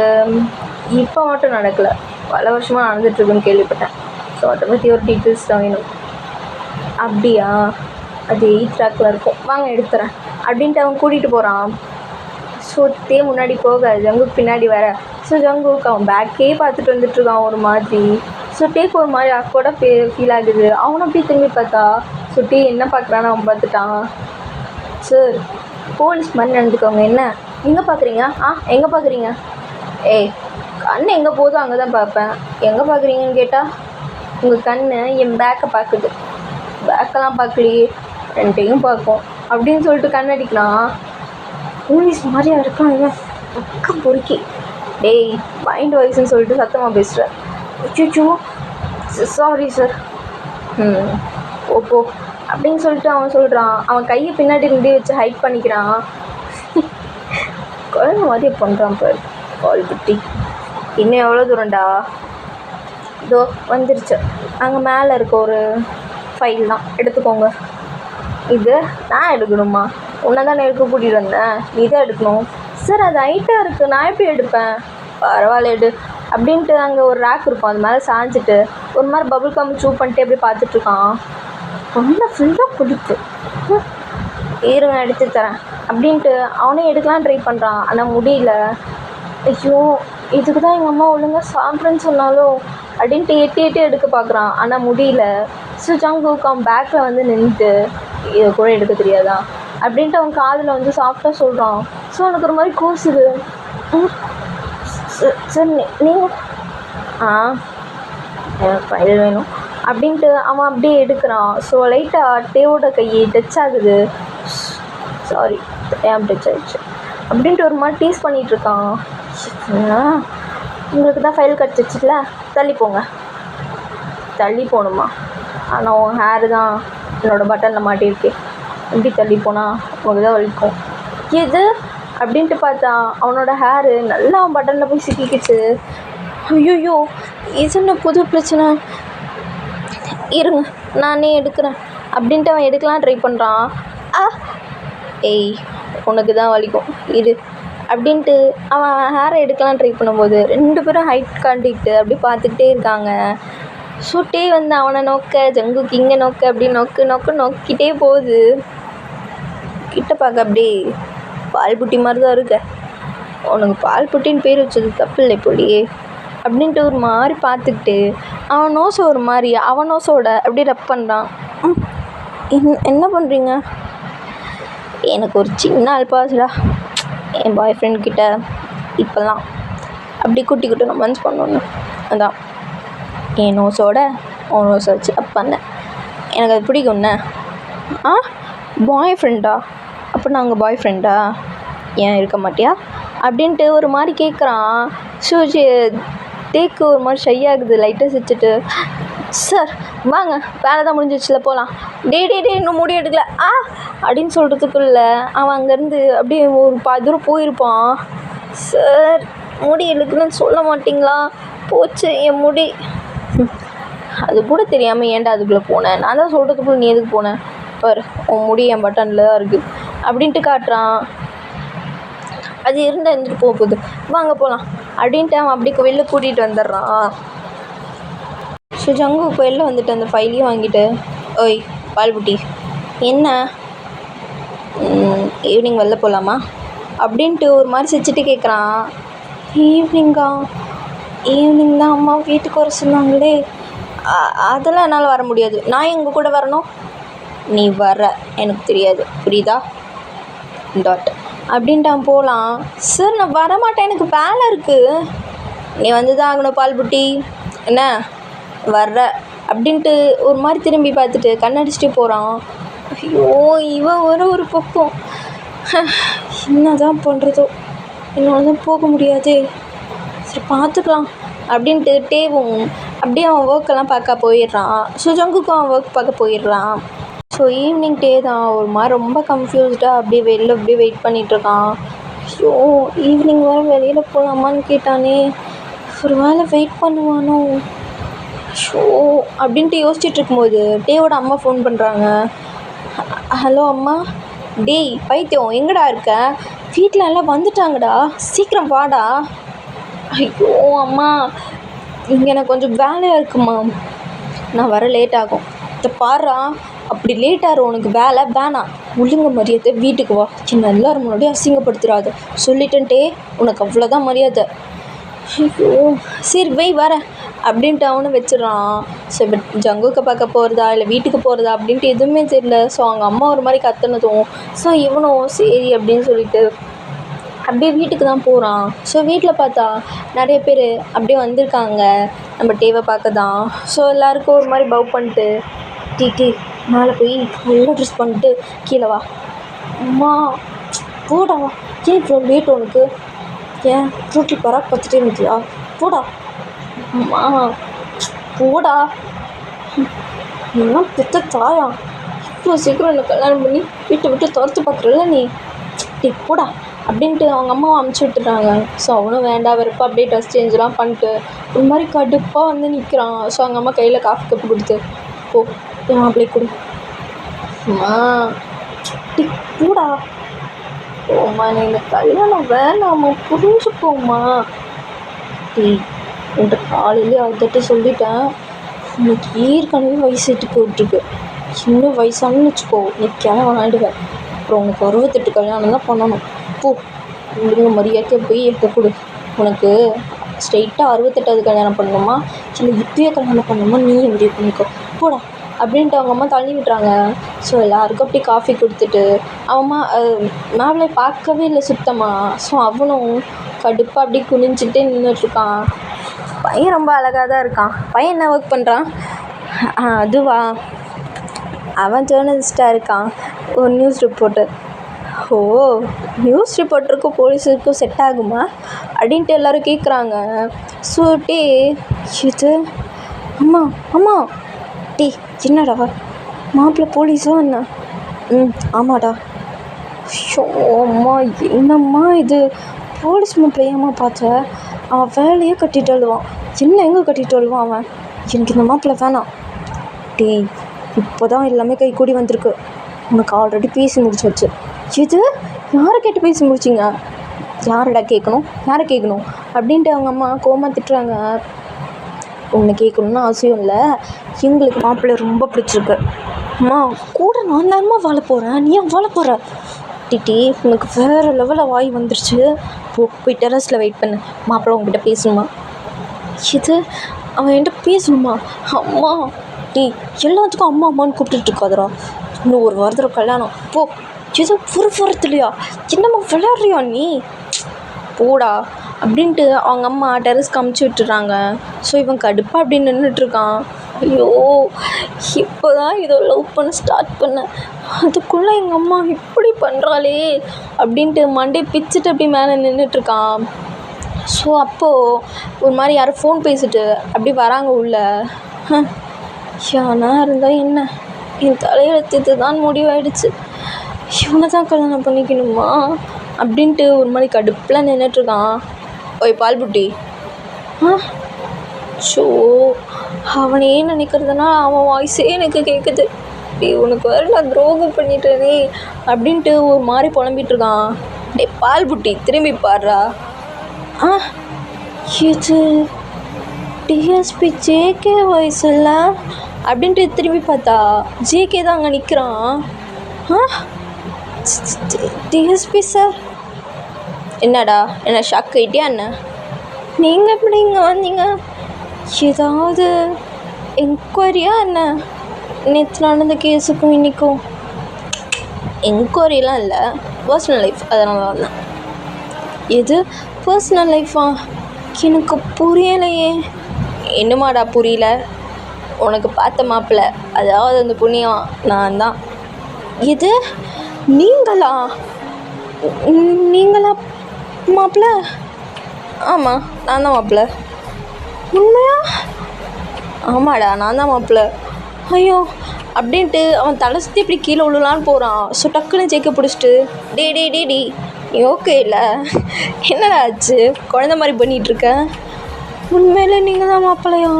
Speaker 1: இப்போ மட்டும் நடக்கலை, பல வருஷமாக நடந்துகிட்ருக்குன்னு கேள்விப்பட்டேன். ஸோ அதை பற்றி ஒரு டீட்டெயில்ஸ் தான் வேணும். அப்படியா? அது 8th ரேக்கில் இருக்கும், வாங்க எடுத்துறேன் அப்படின்ட்டு அவன் கூட்டிகிட்டு போகிறான். ஸோ முன்னாடி போக ஜங்குக்கு பின்னாடி வர. ஸோ ஜங்குக்கு அவன் பேக்கே பார்த்துட்டு வந்துட்டுருக்கான் ஒரு மாதிரி. ஸோ டேக்கு ஒரு மாதிரி கூட ஃபீல் ஆகுது. அவனை அப்படியே திரும்பி பார்த்தா ஸோ என்ன பார்க்குறான்னு அவன் பார்த்துட்டான். சார் போலீஸ் மாதிரி நடந்துக்கோங்க, என்ன எங்கே பார்க்குறீங்க? எங்கே பார்க்குறீங்க? ஏய் கண் எங்கே போதோ அங்கே தான் பார்ப்பேன், எங்கே பார்க்குறீங்கன்னு கேட்டால் உங்கள் கண் என் பேக்கை பார்க்குது. பேக்கெல்லாம் பார்க்கலையே, ரெண்டையும் பார்க்கும் அப்படின்னு சொல்லிட்டு கண் அடிக்கலாம். போலீஸ் மாதிரியா இருக்கான் இவன், பக்கம் பொறுக்கி. டேய் மைண்ட் வாய்ஸ்ன்னு சொல்லிட்டு சத்தமாக பேசுகிறேன். அச்சோ சாரி சார். ஓப்போ அப்படின்னு சொல்லிட்டு அவன் சொல்கிறான். அவன் கையை பின்னாடி இருந்தே வச்சு ஹைட் பண்ணிக்கிறான். குழந்தை மாதிரியே பண்ணுறான் பாரு கால் குட்டி. இன்னும் எவ்வளோ தூரம்டா? இதோ வந்துருச்சு, அங்கே மேலே இருக்க ஒரு ஃபைல் தான், எடுத்துக்கோங்க. இது நான் எடுக்கணுமா? உன்னை தான் எடுக்க கூட்டிகிட்டு வந்தேன், நீ தான் எடுக்கணும். சார் அது ஹைட்டாக இருக்குது, நான் எப்படி எடுப்பேன்? பரவாயில்ல எடு அப்படின்ட்டு அங்கே ஒரு ரேக் இருக்கும், அது மேலே சாஞ்சிட்டு ஒரு மாதிரி பபுள் கம் சூ பண்ணிட்டு எப்படி பார்த்துட்ருக்கான். ரொம்ப ஃபுல்லாக குடிப்பு, இருங்க எடுத்து தரேன் அப்படின்ட்டு அவனே எடுக்கலாம் ட்ரை பண்ணுறான். ஆனால் முடியல. ஐயோ இதுக்கு தான் எங்கள் அம்மா ஒழுங்காக சாப்பிட்றேன்னு சொன்னாலும் அப்படின்ட்டு எட்டி எடுக்க பார்க்குறான். ஆனால் முடியல. ஸோ ஜங்குக்கு அவன் பேக்கில் வந்து நின்றுட்டு இதை கூட எடுக்க தெரியாதா அப்படின்ட்டு அவன் காதில் வந்து சாஃப்டாக சொல்கிறான். ஸோ அவனுக்கு ஒரு மாதிரி கூசுது. சார் நீங்கள் எனக்கு ஃபைல் வேணும் அப்படின்ட்டு அவன் அப்படியே எடுக்கிறான். ஸோ லைட்டாக டேவோட கையை டச் ஆகுது. சாரி ஏன் டச் ஆகிடுச்சு அப்படின்ட்டு ஒரு மாதிரி டீஸ் பண்ணிகிட்ருக்கான். உங்களுக்கு தான் ஃபைல் கிடச்சிச்சுல, தள்ளி போங்க. தள்ளி போகணுமா? ஆனால் உன் ஹேரு தான் என்னோடய பட்டனில் மாட்டியிருக்கு, எப்படி தள்ளி போனால் உங்களுக்கு தான் வலிக்கும். எது அப்படின்ட்டு பார்த்தா அவனோட ஹேரு நல்லா அவன் பட்டனில் போய் சிக்கிக்கிச்சு. ஐயோ இது என்ன புது பிரச்சனை, இருங்க நானே எடுக்கிறேன் அப்படின்ட்டு அவன் எடுக்கலாம் ட்ரை பண்ணுறான். ஏய் உனக்கு தான் வலிக்கும் இரு அப்படின்ட்டு அவன் ஹேரை எடுக்கலாம் ட்ரை பண்ணும்போது 2 பேரும் ஹைட் காண்டிக்கிட்டு அப்படி பார்த்துக்கிட்டே இருக்காங்க. ஷூட்டே வந்து அவனை நோக்க, ஜங்குக்கு இங்கே நோக்க, அப்படி நோக்கிட்டே போகுது. கிட்ட பார்க்க அப்படியே பால் புட்டி மாதிரி தான் இருக்க, உனக்கு பால் புட்டின்னு பேர் வச்சது தப்பு இல்லை போலியே அப்படின்ட்டு ஒரு மாதிரி பார்த்துக்கிட்டு அவன் நோசை ஒரு மாதிரி அவன் நோசோட அப்படி ரப் பண்ணுறான். என்ன பண்ணுறீங்க? எனக்கு ஒரு சின்ன அல்பாசுடா. என் பாய் ஃப்ரெண்ட் கிட்ட இப்போல்லாம் அப்படி குட்டி குட்டி ரொமான்ஸ் பண்ணணும். அதான் என் நோஸோட உன் நோஸை வச்சு அப் பண்ணேன். எனக்கு அது பிடிக்கும்ண்ணே. ஆ, பாய் ஃப்ரெண்டா? அப்போ நாங்கள் பாய் ஃப்ரெண்டா? ஏன் இருக்க மாட்டியா அப்படின்ட்டு ஒரு மாதிரி கேட்குறான். ஸோ டேக்கு ஒரு மாதிரி ஷை ஆகுது. லைட்டாக சிரிச்சிட்டு, சார் வாங்க, வேலை தான் முடிஞ்சிச்சுல போகலாம். டே இன்னும் முடி எடுக்கல அப்படின்னு சொல்கிறதுக்குள்ள அவன் அங்கேருந்து அப்படியே ஒரு தூரம் போயிருப்பான். சார் முடி எடுக்கலன்னு சொல்ல மாட்டிங்களா? போச்சு என் முடி. அது கூட தெரியாமல் ஏன்டா அதுக்குள்ளே போனேன்? நான் தான் சொல்கிறதுக்குள்ள நீ எதுக்கு போனேன்? பாரு உன் முடி என் பட்டனில் தான் இருக்குது அப்படின்ட்டு காட்டுறான். அது இருந்தால் இருந்துட்டு போகுது, வாங்க போகலாம் அப்படின்ட்டு அவன் அப்படி வெளில கூட்டிகிட்டு வந்துடுறான். ஸோ ஜங்கு இப்போ வெளில வந்துட்டு அந்த ஃபைலையும் வாங்கிட்டு, ஓய் பால்புட்டி, என்ன ஈவினிங் வெளில போகலாமா அப்படின்ட்டு ஒரு மாதிரி சிரிச்சிட்டு கேட்குறான். ஈவினிங் தான் அம்மா வீட்டுக்கு வர சொன்னாங்களே, அதெல்லாம் என்னால் வர முடியாது. நான் எங்கள் கூட வரணும். நீ வர எனக்கு தெரியாது, புரியுதா? அப்படின்ட்டு அவன் போகலாம். சார் நான் வரமாட்டேன், எனக்கு வேலை இருக்குது. நீ வந்து தான் ஆகணும் பால்புட்டி, என்ன வர்ற அப்படின்ட்டு ஒரு மாதிரி திரும்பி பார்த்துட்டு கண்ணடிச்சிட்டே போகிறான். ஐயோ இவன் ஒரு பக்கம் என்ன தான் பண்ணுறதோ, என்னால் தான் போக முடியாதே, சரி பார்த்துக்கலாம் அப்படின்ட்டு டேவும் அப்படியே அவன் ஒர்க்கெல்லாம் பார்க்க போயிடுறான். ஸோ ஜங்குக்கும் அவன் ஒர்க் பார்க்க போயிடுறான். ஸோ ஈவினிங் டே தான் ஒரு மாதிரி ரொம்ப கன்ஃபியூஸ்டாக அப்படியே வெளில அப்படியே வெயிட் பண்ணிகிட்ருக்கான். ஸோ ஈவினிங் வர வெளியில் போகலாமான்னு கேட்டானே, ஒரு வேளை வெயிட் பண்ணுவானோ ஷோ அப்படின்ட்டு யோசிச்சுட்டு இருக்கும்போது டேவோட அம்மா ஃபோன் பண்ணுறாங்க. ஹலோ அம்மா. டேய் பைத்தியம், எங்கடா இருக்க? வீட்டில் எல்லாம் வந்துட்டாங்கடா, சீக்கிரம் வாடா. ஐயோ அம்மா, இங்கே எனக்கு கொஞ்சம் வேலையாக இருக்குமா, நான் வர லேட் ஆகும். இதை பாடுறா, அப்படி லேட் ஆகிற உனக்கு வேலை வேணாம், ஒழுங்க மரியாதை வீட்டுக்கு வா, சின்ன எல்லோரும் முன்னாடியும் அசிங்கப்படுத்துறாது சொல்லிட்டேன்ட்டே, உனக்கு அவ்வளோதான் மரியாதை. ஐயோ சரி வை வரேன் அப்படின்ட்டு அவனும் வச்சிடறான். ஸோ பட் ஜங்குக்கு பார்க்க போகிறதா இல்லை வீட்டுக்கு போகிறதா அப்படின்ட்டு எதுவுமே தெரியல. ஸோ அவங்க அம்மா ஒரு மாதிரி கத்துனதும் ஸோ இவனும் சரி அப்படின்னு சொல்லிட்டு அப்படியே வீட்டுக்கு தான் போகிறான். ஸோ வீட்டில் பார்த்தா நிறைய பேர் அப்படியே வந்திருக்காங்க நம்ம டேவை பார்க்க தான். ஸோ எல்லாேருக்கும் ஒரு மாதிரி பவ் பண்ணிட்டு, டீ மேலே போய் நல்லா ட்ரெஸ் பண்ணிட்டு கீழே வா. அம்மா போடா, ஏன் இவ்வளோ லேட் உனக்கு? ஏன் ரூட்டி பராக் பார்த்துட்டே இருந்தியா? போடா அம்மா போடா, எல்லாம் பெத்த தாயா, இவ்வளோ சீக்கிரம் என்னை கல்யாணம் பண்ணி வீட்டை விட்டு துரத்து பார்க்குறல நீ, போடா அப்படின்ட்டு அவங்க அம்மாவை அமுச்சு விட்டுறாங்க. ஸோ அவனும் வேண்டாம் வெறுப்பா அப்படியே ட்ரெஸ் சேஞ்செலாம் பண்ணிட்டு ஒரு மாதிரி கடுப்பாக வந்து நிற்கிறான். ஸோ அவங்க அம்மா கையில் காஃபி கப்பு கொடுத்து, ஓ என் மாப்பிள்ளை கொடு. அம்மா போடா, ஓம்மா நீ இந்த கல்யாணம் வேணாம்மா, புரிஞ்சுக்கோம்மா. உன்கிட்ட காலையிலே அதுட்டு சொல்லிட்டேன், உனக்கு ஏற்கனவே வயசாகிட்டு போயிட்டுருக்கு, இன்னும் வயசானு வச்சுக்கோ நீ கிழவன் ஆகிடுவேன். அப்புறம் உனக்கு 68 கல்யாணம் தான் பண்ணணும். போ ஒழுங்கு மரியாதையாக போய் எடுத்து கொடு. உனக்கு ஸ்ட்ரெயிட்டாக 68வது கல்யாணம் பண்ணணுமா இல்லை இப்பயே கல்யாணம் பண்ணணுமா நீ எப்படி பண்ணிக்கோ, போடா அப்படின்ட்டு அவங்க அம்மா தள்ளி விட்டுறாங்க. ஸோ எல்லாருக்கும் அப்படி காஃபி கொடுத்துட்டு அவன் மாப்பிள்ளை பார்க்கவே இல்லை சுத்தமாக. ஸோ அவனும் கடுப்பாக அப்படி குனிஞ்சிட்டு நின்றுட்டுருக்கான். பையன் ரொம்ப அழகாக தான் இருக்கான். பையன் என்ன ஒர்க் பண்ணுறான்? அதுவா, அவன் ஜேர்னலிஸ்ட்டாக இருக்கான், ஒரு நியூஸ் ரிப்போர்ட்டர். ஓ, நியூஸ் ரிப்போர்ட்டருக்கும் போலீஸுக்கும் செட் ஆகுமா அப்படின்ட்டு எல்லோரும் கேட்குறாங்க. ஸோ இது அம்மா என்னடா மாப்பிள்ளை போலீஸா என்ன? ஆமாடா. ஷோ அம்மா என்னம்மா இது, போலீஸ் மாப்பிள்ளையாம்மா பார்த்த? அவன் வேலையே கட்டிட்டு அழுவான், என்ன எங்கே கட்டிட்டு அழுவான் அவன்? எனக்கு இந்த மாப்பிள்ளை வேணாம். இப்போ தான் எல்லாமே கை கூடி வந்திருக்கு, உனக்கு ஆல்ரெடி பேசி முடிச்சாச்சு. இது யாரை கேட்டு பேசி முடிச்சிங்க? யாரை கேட்கணும் அப்படின்ட்டு அவங்க அம்மா கோமா திட்டுறாங்க. உன்னை கேட்கணுன்னு அவசியம் இல்லை, எங்களுக்கு மாப்பிள்ளை ரொம்ப பிடிச்சிருக்கு. அம்மா கூட நான் தானம்மா வாழ போகிறேன், நீ ஏன் வாழ போகிற? உனக்கு வேறு லெவலில் வாய் வந்துருச்சு, போய் டெரஸில் வெயிட் பண்ணு, மாப்பிள்ளை உங்ககிட்ட பேசணுமா? இது அவன் என்கிட்ட பேசணுமா? அம்மா டேய் எல்லாத்துக்கும் அம்மா அம்மான்னு கூப்பிட்டுட்டு இருக்காதடா, இன்னும் ஒரு வாரத்தில் கல்யாணம் போ. ஏதோ ஒரு வாரத்துலையா? என்னம்மா விளையாடுறியா நீ? போடா அப்படின்ட்டு அவங்க அம்மா டெரஸ்க்கு அமுச்சு விட்டுறாங்க. ஸோ இவன் கடுப்பாக அப்படி நின்றுட்டுருக்கான். ஐயோ இப்போ தான் இதை லவ் பண்ண ஸ்டார்ட் பண்ணேன், அதுக்குள்ளே எங்கள் அம்மா இப்படி பண்ணுறாளே அப்படின்ட்டு மண்டே பிச்சுட்டு அப்படி மேலே நின்றுட்டுருக்கான். ஸோ அப்போது ஒரு மாதிரி யாரும் ஃபோன் பேசிட்டு அப்படி வராங்க உள்ள. யானா இருந்தால் என்ன, என் தலையெழுத்து தான் முடிவாயிடுச்சு, இவனை தான் கல்யாணம் பண்ணிக்கணுமா அப்படின்ட்டு ஒரு மாதிரி கடுப்பில் நின்றுட்டுருக்கான். ஓய் பால்புட்டி. ஸோ அவனே நினைக்கிறதுனால அவன் வாய்ஸே எனக்கு கேட்குது. உனக்கு வேறு நான் துரோகம் பண்ணிட்டேனே அப்படின்ட்டு ஒரு மாதிரி புலம்பிகிட்ருக்கான். டே பால்புட்டி திரும்பி பாடுறா. இது டிஎஸ்பி ஜேகே வாய்ஸ் இல்லை அப்படின்ட்டு திரும்பி பார்த்தா ஜேகே தான் அங்கே நிற்கிறான். DSP sir. என்னடா என்ன ஷாக் ஆகிட்டியா என்ன? நீங்கள் எப்படி இங்கே வந்தீங்க? ஏதாவது என்கொயரியா என்ன? நேற்று நடந்த கேஸுக்கும் இன்றைக்கும்? என்கொயரிலாம் இல்லை, பர்சனல் லைஃப், அதனால வந்தேன். எது பர்சனல் லைஃபா? எனக்கு புரியலையே. என்னமாடா புரியல? உனக்கு பார்த்த மாப்பிள்ளை, அதாவது அந்த புண்ணியம் நான் தான். எது நீங்களா? நீங்களா மாப்பிள்ளை? ஆமாம் நான் தான் மாப்பிள்ளை. உண்மையா? ஆமாடா நான் தான் மாப்பிள்ளை. ஐயோ அப்படின்ட்டு அவன் தலை சுற்றி இப்படி கீழே விழுலான்னு போகிறான். ஸோ டக்குன்னு ஜெயிக்க பிடிச்சிட்டு டே டே டே டி நீ ஓகே இல்லை? என்னடா ஆச்சு, குழந்த மாதிரி பண்ணிகிட்ருக்க? உண்மையில நீங்கள் தான் மாப்பிள்ளையா?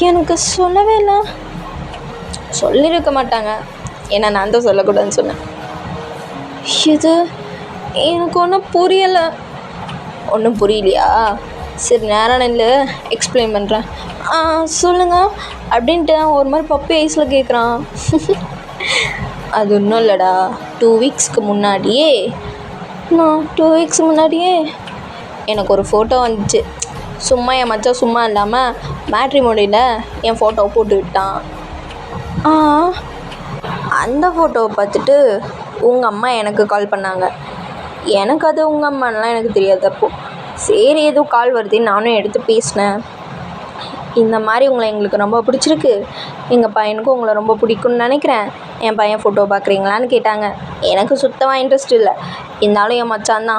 Speaker 1: எனக்கு சொல்லவே இல்லை. சொல்லியிருக்க மாட்டாங்க, ஏன்னா நான் தான் சொல்லக்கூடாதுன்னு சொன்னேன். இது எனக்கு ஒன்றும் புரியலை. ஒன்றும் புரியலையா? சரி நேரம் இல்லை எக்ஸ்பிளைன் பண்ணுறேன். சொல்லுங்கள் அப்படின்ட்டு ஒரு மாதிரி பப்பி ஐஸில் கேட்குறான். அது ஒன்றும் இல்லைடா, 2 வீக்ஸ்க்கு முன்னாடியே எனக்கு ஒரு ஃபோட்டோ வந்துச்சு. சும்மா என் மச்சான் சும்மா இல்லாமல் மேட்ரிமோனியில் என் ஃபோட்டோவை போட்டு விட்டான். அந்த ஃபோட்டோவை பார்த்துட்டு உங்கள் அம்மா எனக்கு கால் பண்ணாங்க. எனக்கு அது உங்கள் அம்மானெலாம் எனக்கு தெரியாது. அப்போது சரி ஏதோ கால் வருதுன்னு நானும் எடுத்து பேசினேன். இந்த மாதிரி உங்களை எங்களுக்கு ரொம்ப பிடிச்சிருக்கு, எங்கள் பையனுக்கும் உங்களை ரொம்ப பிடிக்கும்னு நினைக்கிறேன், என் பையன் ஃபோட்டோ பார்க்குறீங்களான்னு கேட்டாங்க. எனக்கு சுத்தமாக இன்ட்ரெஸ்ட் இல்லை. இருந்தாலும் என் மச்சான்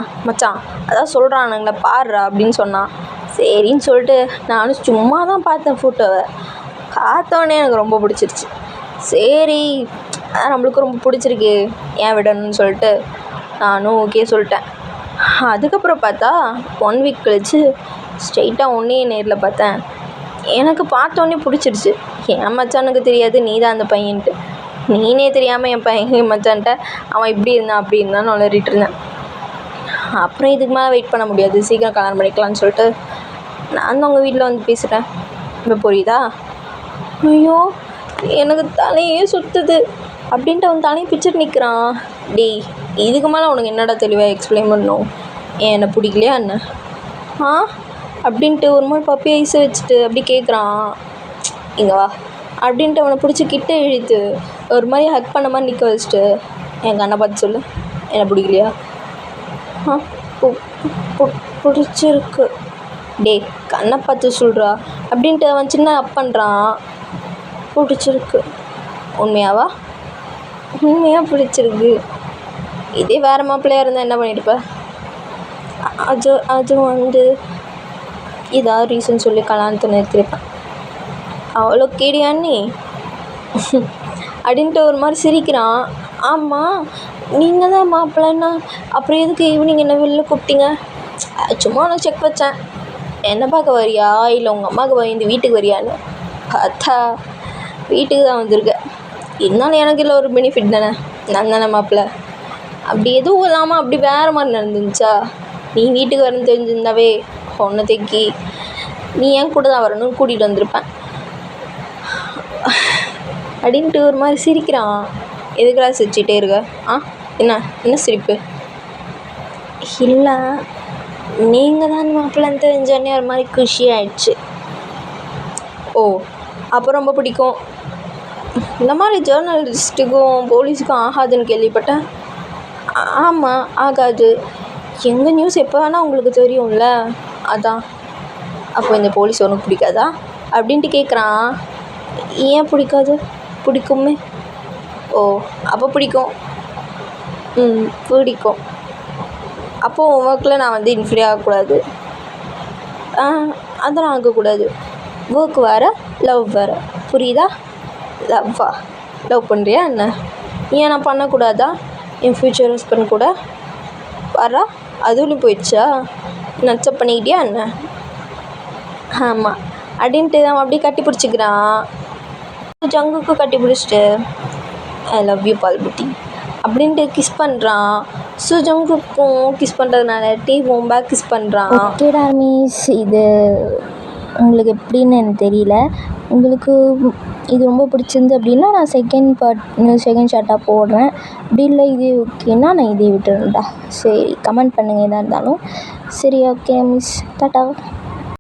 Speaker 1: அதான் சொல்கிறானுங்களே பாடுறா அப்படின்னு சொன்னான். சரின்னு சொல்லிட்டு நானும் சும்மா தான் பார்த்தேன் ஃபோட்டோவை. பார்த்தோன்னே எனக்கு ரொம்ப பிடிச்சிருச்சு. சரி அதான் நம்மளுக்கு ரொம்ப பிடிச்சிருக்கு, ஏன் விடணும்னு சொல்லிட்டு நானும் ஓகே சொல்லிட்டேன். அதுக்கப்புறம் பார்த்தா 1 வீக் கழிச்சு ஸ்ட்ரெயிட்டாக உன்னையே நேரில் பார்த்தேன். எனக்கு பார்த்தோன்னே பிடிச்சிருச்சு. என் மச்சானுக்கு தெரியாது நீ தான் அந்த பையன்ட்டு. நீனே தெரியாமல் என் மச்சான்ட்ட அவன் இப்படி இருந்தான் அப்படி இருந்தான்னு வளரிட்டு இருந்தேன். அப்புறம் இதுக்கு மேலே வெயிட் பண்ண முடியாது, சீக்கிரம் கல்யாணம் பண்ணிக்கலான்னு சொல்லிட்டு நான் தான் உங்கள் வீட்டில் வந்து பேசுகிறேன். இப்போ புரியுதா? ஐயோ எனக்கு தலையே சுற்றுது அப்படின்ட்டு அவன் தலையை பிச்சுட்டு நிற்கிறான். டேய் இதுக்கு மேலே உனக்கு என்னடா தெளிவாக எக்ஸ்பிளைன் பண்ணணும்? என்னை பிடிக்கலையா என்ன? அப்படின்ட்டு ஒரு மாதிரி பப்பி ஐஸை வச்சுட்டு அப்படி கேட்குறான். இங்கே வா அப்படின்ட்டு அவனை பிடிச்சி கிட்ட இழுத்து ஒரு மாதிரி ஹக் பண்ண மாதிரி நிற்க வச்சுட்டு என் கண்ணை பார்த்து சொல்லு, என்னை பிடிக்கலையா? பிடிச்சிருக்கு. டே கண்ணை பார்த்து சொல்கிறா அப்படின்ட்டு அவன் சின்ன அப் பண்ணுறான். பிடிச்சிருக்கு. உண்மையாவா? உண்மையாக பிடிச்சிருக்கு. இதே வேறு மாப்பிள்ளையாக இருந்தால் என்ன பண்ணியிருப்ப? அது வந்து ஏதாவது ரீசன் சொல்லி கல்யாணத்தை நிறுத்திருப்பேன். அவ்வளோ கேடியா நீ அப்படின்ட்டு ஒரு மாதிரி சிரிக்கிறான். ஆமாம் நீங்கள் தான் மாப்பிள்ளைன்னா அப்புறம் எதுக்கு ஈவினிங் என்ன வெளில கூப்பிட்டீங்க? சும்மா உனக்கு செக் வச்சேன், என்ன பார்க்க வரியா இல்லை உங்கள் அம்மாவுக்கு பயந்து வீட்டுக்கு வரியான்னு. பார்த்தா வீட்டுக்கு தான் வந்திருக்கேன். இருந்தாலும் எனக்கு இல்லை ஒரு பெனிஃபிட் தானே, நான் தானே மாப்பிள்ளை. அப்படி எதுவும் இல்லாமல் அப்படி வேறு மாதிரி நடந்துருந்துச்சா? நீ வீட்டுக்கு வரணும்னு தெரிஞ்சிருந்தாவே ஒன்றத்தைக்கு நீ என் கூட தான் வரணும்னு கூட்டிகிட்டு வந்திருப்பேன் அப்படின்ட்டு ஒரு மாதிரி சிரிக்கிறான். எதுக்குடா சிரிச்சிட்டே இருக்க? என்ன சிரிப்பு? இல்லை நீங்கள் தான் மாப்பிள்ளைன்னு தெரிஞ்சோடனே ஒரு மாதிரி குஷி ஆயிடுச்சு. ஓ அப்போ ரொம்ப பிடிக்கும். இந்த மாதிரி ஜேர்னலிஸ்ட்டுக்கும் போலீஸுக்கும் ஆகாதுன்னு கேள்விப்பட்டேன். ஆமாம், ஆகாது. எங்கள் நியூஸ் எப்போ வேணால் உங்களுக்கு தெரியும்ல, அதான். அப்போ இந்த போலீஸ் உனக்கு பிடிக்காதா அப்படின்ட்டு கேட்குறான். ஏன் பிடிக்காது? பிடிக்குமே. ஓ, அப்போ பிடிக்கும். பிடிக்கும். அப்போது உன் ஒர்க்கில் நான் வந்து இன்ஃபீரியர் ஆகக்கூடாது. அதெல்லாம் ஆகக்கூடாது. ஒர்க் வேறு, லவ் வேறு, புரியுதா? லவ்வா? லவ் பண்ணுறியா என்ன? ஏன் நான் பண்ணக்கூடாதா? என் ஃப்யூச்சர் ஹஸ்பண்ட் கூட வரா, அதுவும் போயிடுச்சா? நட்சப் பண்ணிக்கிட்டியா என்ன? ஆமாம் அப்படின்ட்டு அவன் அப்படியே கட்டி பிடிச்சிக்கிறான். ஜங்குக்கு கட்டி பிடிச்சிட்டு ஐ லவ் யூ பால்புட்டி அப்படின்ட்டு கிஸ் பண்ணுறான். ஸோ ஜங்குக்கும் கிஸ் பண்ணுறதுனால டீவும் பேக் கிஸ் பண்ணுறான்.
Speaker 2: ஓகே டார்மிஸ், இது உங்களுக்கு எப்படின்னு எனக்கு தெரியல. உங்களுக்கு இது ரொம்ப பிடிச்சிருந்து அப்படின்னா நான் செகண்ட் ஷார்ட்டாக போடுறேன். அப்படி இல்லை இதே ஓகேன்னா நான் இதே விட்டுறேன்டா. சரி, கமெண்ட் பண்ணுங்கள் எதாக இருந்தாலும். சரி, ஓகே மிஸ், டாட்டா.